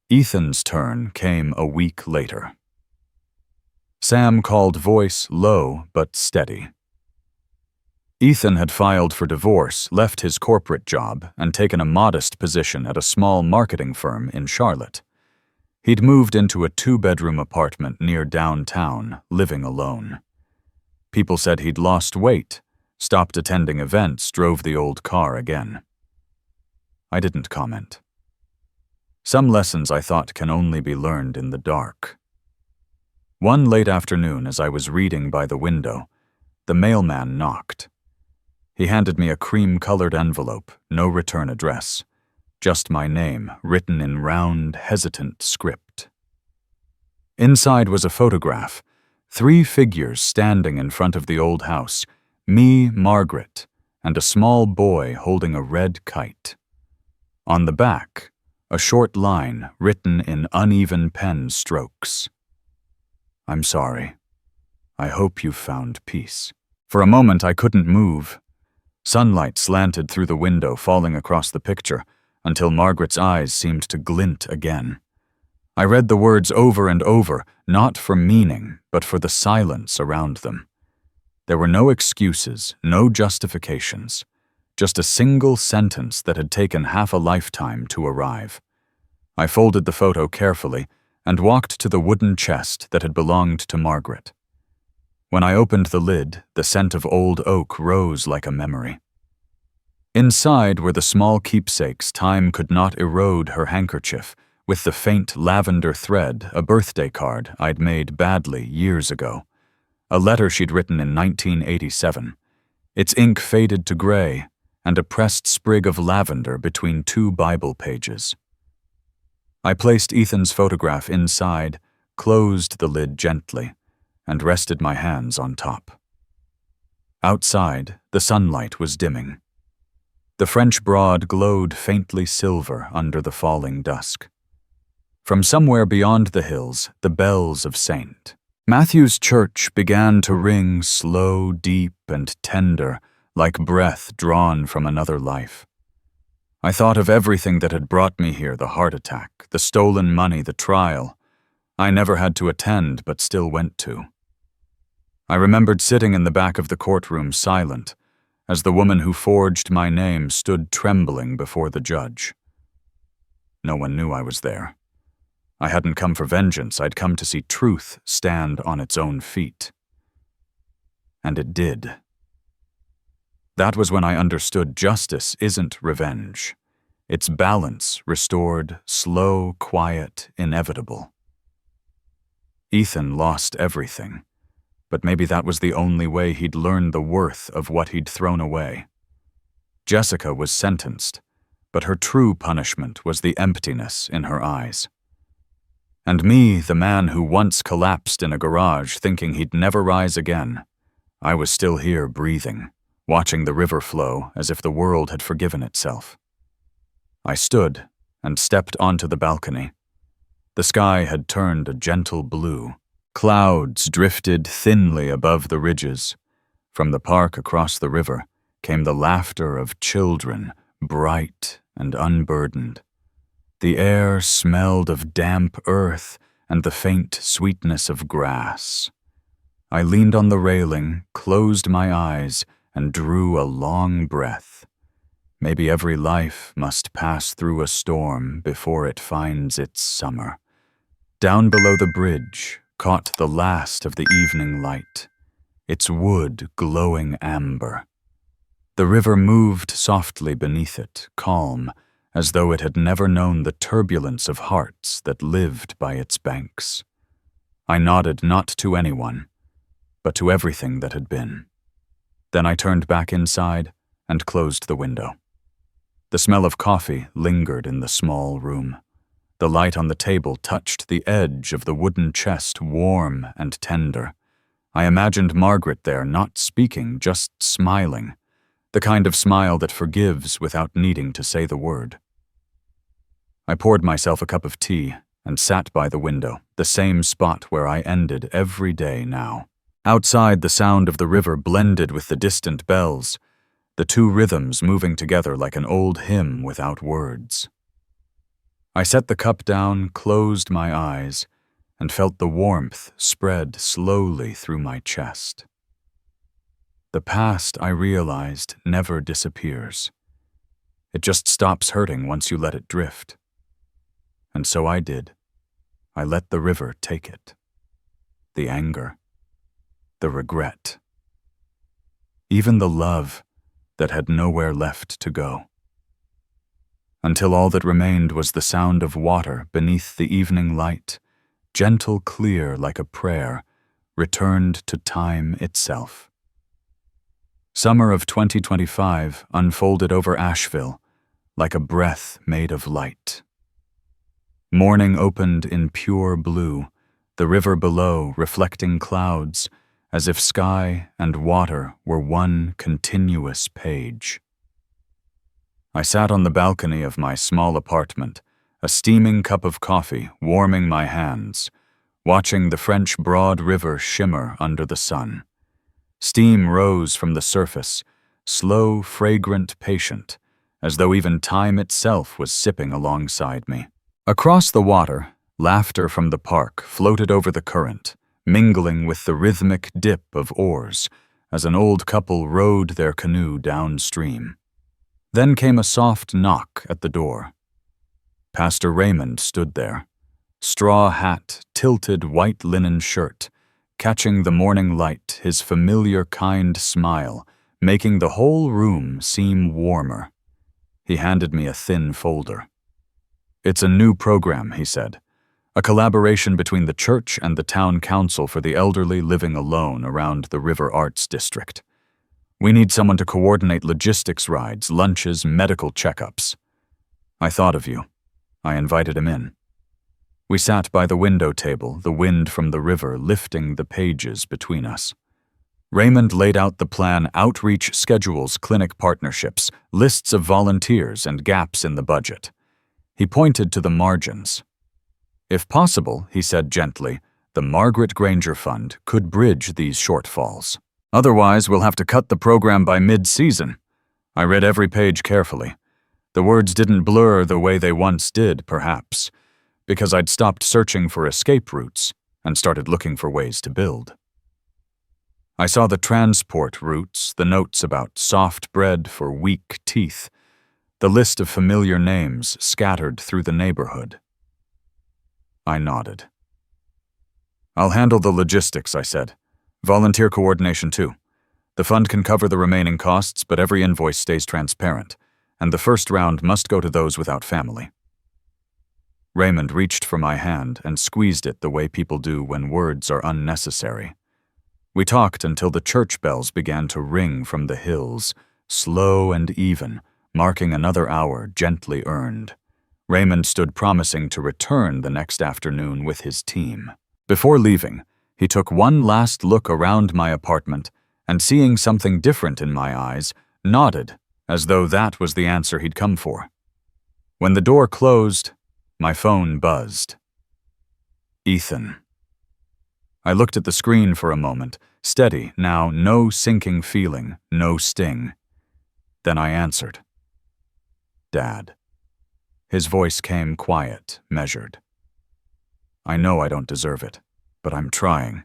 S1: Ethan's turn came a week later. Sam called, voice low but steady. Ethan had filed for divorce, left his corporate job, and taken a modest position at a small marketing firm in Charlotte. He'd moved into a 2-bedroom apartment near downtown, living alone. People said he'd lost weight, stopped attending events, drove the old car again. I didn't comment. Some lessons I thought can only be learned in the dark. One late afternoon, as I was reading by the window, the mailman knocked. He handed me a cream-colored envelope, no return address. Just my name, written in round, hesitant script. Inside was a photograph, 3 figures standing in front of the old house, me, Margaret, and a small boy holding a red kite. On the back, a short line written in uneven pen strokes. I'm sorry. I hope you've found peace. For a moment I couldn't move. Sunlight slanted through the window, falling across the picture, until Margaret's eyes seemed to glint again. I read the words over and over, not for meaning, but for the silence around them. There were no excuses, no justifications, just a single sentence that had taken half a lifetime to arrive. I folded the photo carefully and walked to the wooden chest that had belonged to Margaret. When I opened the lid, the scent of old oak rose like a memory. Inside were the small keepsakes time could not erode, her handkerchief, with the faint lavender thread, a birthday card I'd made badly years ago, a letter she'd written in 1987. Its ink faded to gray, and a pressed sprig of lavender between 2 Bible pages. I placed Ethan's photograph inside, closed the lid gently, and rested my hands on top. Outside, the sunlight was dimming. The French Broad glowed faintly silver under the falling dusk. From somewhere beyond the hills, the bells of St. Matthew's Church began to ring slow, deep, and tender, like breath drawn from another life. I thought of everything that had brought me here, the heart attack, the stolen money, the trial. I never had to attend, but still went to. I remembered sitting in the back of the courtroom silent, as the woman who forged my name stood trembling before the judge. No one knew I was there. I hadn't come for vengeance, I'd come to see truth stand on its own feet. And it did. That was when I understood justice isn't revenge. It's balance, restored, slow, quiet, inevitable. Ethan lost everything. But maybe that was the only way he'd learn the worth of what he'd thrown away. Jessica was sentenced, but her true punishment was the emptiness in her eyes. And me, the man who once collapsed in a garage thinking he'd never rise again, I was still here breathing, watching the river flow as if the world had forgiven itself. I stood and stepped onto the balcony. The sky had turned a gentle blue. Clouds drifted thinly above the ridges. From the park across the river, came the laughter of children, bright and unburdened. The air smelled of damp earth and the faint sweetness of grass. I leaned on the railing, closed my eyes, and drew a long breath. Maybe every life must pass through a storm before it finds its summer. Down below the bridge caught the last of the evening light, its wood glowing amber. The river moved softly beneath it, calm, as though it had never known the turbulence of hearts that lived by its banks. I nodded not to anyone, but to everything that had been. Then I turned back inside and closed the window. The smell of coffee lingered in the small room. The light on the table touched the edge of the wooden chest, warm and tender. I imagined Margaret there, not speaking, just smiling, the kind of smile that forgives without needing to say the word. I poured myself a cup of tea and sat by the window, the same spot where I ended every day now. Outside, the sound of the river blended with the distant bells, the two rhythms moving together like an old hymn without words. I set the cup down, closed my eyes, and felt the warmth spread slowly through my chest. The past, I realized, never disappears. It just stops hurting once you let it drift. And so I did. I let the river take it. The anger, the regret, even the love that had nowhere left to go. Until all that remained was the sound of water beneath the evening light, gentle, clear like a prayer, returned to time itself. Summer of 2025 unfolded over Asheville like a breath made of light. Morning opened in pure blue, the river below reflecting clouds, as if sky and water were one continuous page. I sat on the balcony of my small apartment, a steaming cup of coffee warming my hands, watching the French Broad River shimmer under the sun. Steam rose from the surface, slow, fragrant, patient, as though even time itself was sipping alongside me. Across the water, laughter from the park floated over the current, mingling with the rhythmic dip of oars as an old couple rowed their canoe downstream. Then came a soft knock at the door. Pastor Raymond stood there, straw hat, tilted white linen shirt, catching the morning light, his familiar kind smile, making the whole room seem warmer. He handed me a thin folder. "It's a new program," he said. "A collaboration between the church and the town council for the elderly living alone around the River Arts District. We need someone to coordinate logistics rides, lunches, medical checkups." I thought of you. I invited him in. We sat by the window table, the wind from the river lifting the pages between us. Raymond laid out the plan: outreach schedules, clinic partnerships, lists of volunteers, and gaps in the budget. He pointed to the margins. "If possible," he said gently, "the Walter Granger Fund could bridge these shortfalls. Otherwise, we'll have to cut the program by mid-season." I read every page carefully. The words didn't blur the way they once did, perhaps, because I'd stopped searching for escape routes and started looking for ways to build. I saw the transport routes, the notes about soft bread for weak teeth, the list of familiar names scattered through the neighborhood. I nodded. "I'll handle the logistics," I said. "Volunteer coordination too. The fund can cover the remaining costs, but every invoice stays transparent, and the first round must go to those without family." Raymond reached for my hand and squeezed it the way people do when words are unnecessary. We talked until the church bells began to ring from the hills, slow and even, marking another hour gently earned. Raymond stood promising to return the next afternoon with his team. Before leaving, he took one last look around my apartment and, seeing something different in my eyes, nodded as though that was the answer he'd come for. When the door closed, my phone buzzed. Ethan. I looked at the screen for a moment, steady, now no sinking feeling, no sting. Then I answered. Dad. His voice came quiet, measured. I know I don't deserve it, but I'm trying.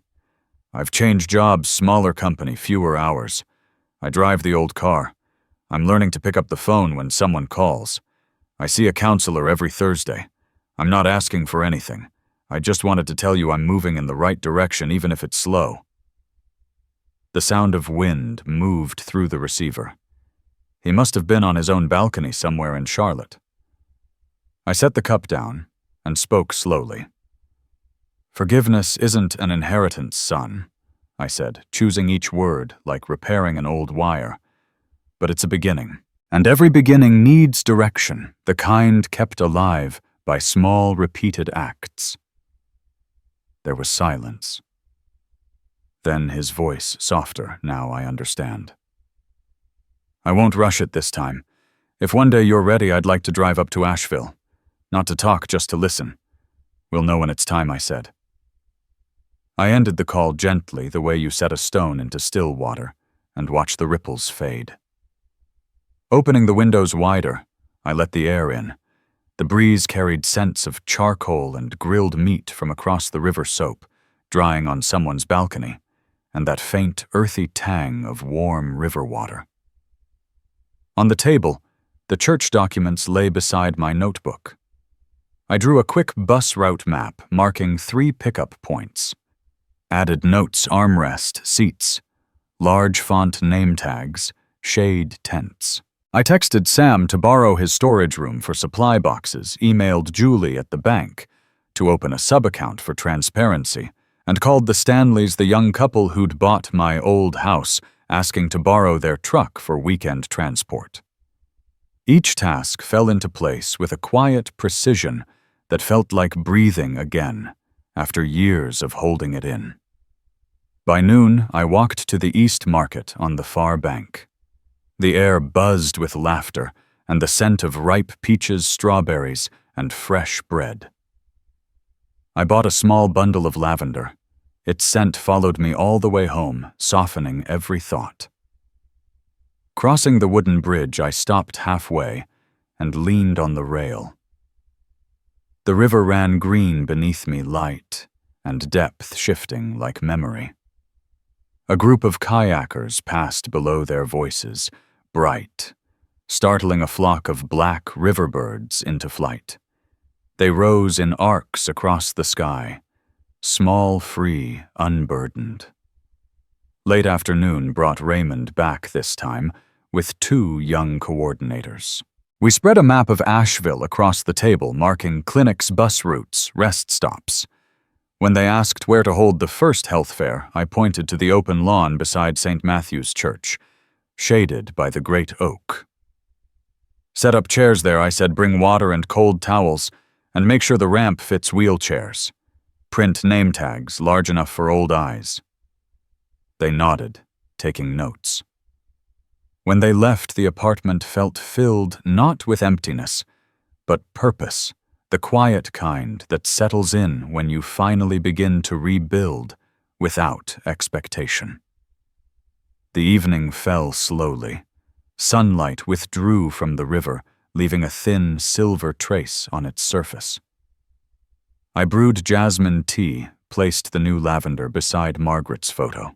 S1: I've changed jobs, smaller company, fewer hours. I drive the old car. I'm learning to pick up the phone when someone calls. I see a counselor every Thursday. I'm not asking for anything. I just wanted to tell you I'm moving in the right direction, even if it's slow. The sound of wind moved through the receiver. He must have been on his own balcony somewhere in Charlotte. I set the cup down and spoke slowly. Forgiveness isn't an inheritance, son, I said, choosing each word like repairing an old wire. But it's a beginning, and every beginning needs direction, the kind kept alive by small, repeated acts. There was silence. Then his voice softer, now I understand. I won't rush it this time. If one day you're ready, I'd like to drive up to Asheville. Not to talk, just to listen. We'll know when it's time, I said. I ended the call gently, the way you set a stone into still water, and watched the ripples fade. Opening the windows wider, I let the air in. The breeze carried scents of charcoal and grilled meat from across the river soap, drying on someone's balcony, and that faint, earthy tang of warm river water. On the table, the church documents lay beside my notebook. I drew a quick bus route map marking 3 pickup points. Added notes, armrest, seats, large font name tags, shade tents. I texted Sam to borrow his storage room for supply boxes, emailed Julie at the bank to open a sub-account for transparency, and called the Stanleys, the young couple who'd bought my old house, asking to borrow their truck for weekend transport. Each task fell into place with a quiet precision that felt like breathing again after years of holding it in. By noon, I walked to the East Market on the far bank. The air buzzed with laughter and the scent of ripe peaches, strawberries, and fresh bread. I bought a small bundle of lavender. Its scent followed me all the way home, softening every thought. Crossing the wooden bridge, I stopped halfway and leaned on the rail. The river ran green beneath me, light and depth shifting like memory. A group of kayakers passed below, their voices, bright, startling a flock of black river birds into flight. They rose in arcs across the sky, small, free, unburdened. Late afternoon brought Raymond back this time with 2 young coordinators. We spread a map of Asheville across the table, marking clinics, bus routes, rest stops. When they asked where to hold the first health fair, I pointed to the open lawn beside St. Matthew's Church, shaded by the great oak. Set up chairs there, I said, bring water and cold towels, and make sure the ramp fits wheelchairs. Print name tags large enough for old eyes. They nodded, taking notes. When they left, the apartment felt filled not with emptiness, but purpose, the quiet kind that settles in when you finally begin to rebuild without expectation. The evening fell slowly. Sunlight withdrew from the river, leaving a thin silver trace on its surface. I brewed jasmine tea, placed the new lavender beside Margaret's photo.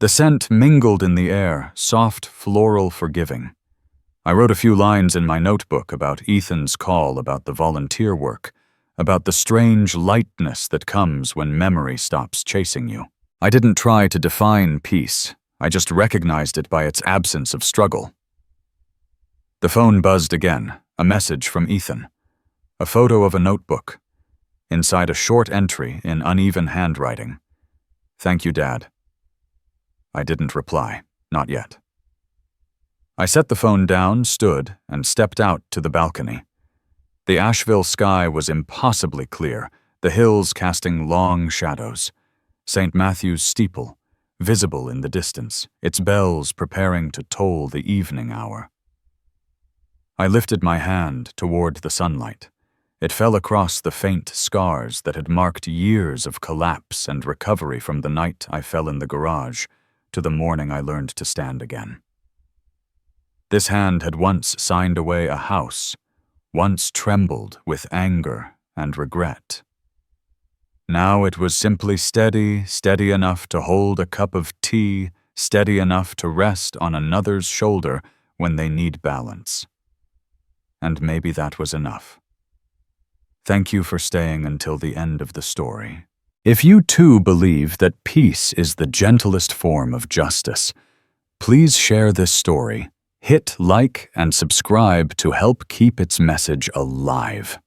S1: The scent mingled in the air, soft, floral, forgiving. I wrote a few lines in my notebook about Ethan's call, about the volunteer work, about the strange lightness that comes when memory stops chasing you. I didn't try to define peace. I just recognized it by its absence of struggle. The phone buzzed again, a message from Ethan. A photo of a notebook. Inside a short entry in uneven handwriting. Thank you, Dad. I didn't reply, not yet. I set the phone down, stood, and stepped out to the balcony. The Asheville sky was impossibly clear, the hills casting long shadows. St. Matthew's steeple, visible in the distance, its bells preparing to toll the evening hour. I lifted my hand toward the sunlight. It fell across the faint scars that had marked years of collapse and recovery from the night I fell in the garage to the morning I learned to stand again. This hand had once signed away a house, once trembled with anger and regret. Now it was simply steady, steady enough to hold a cup of tea, steady enough to rest on another's shoulder when they need balance. And maybe that was enough. Thank you for staying until the end of the story. If you too believe that peace is the gentlest form of justice, please share this story, hit like and subscribe to help keep its message alive.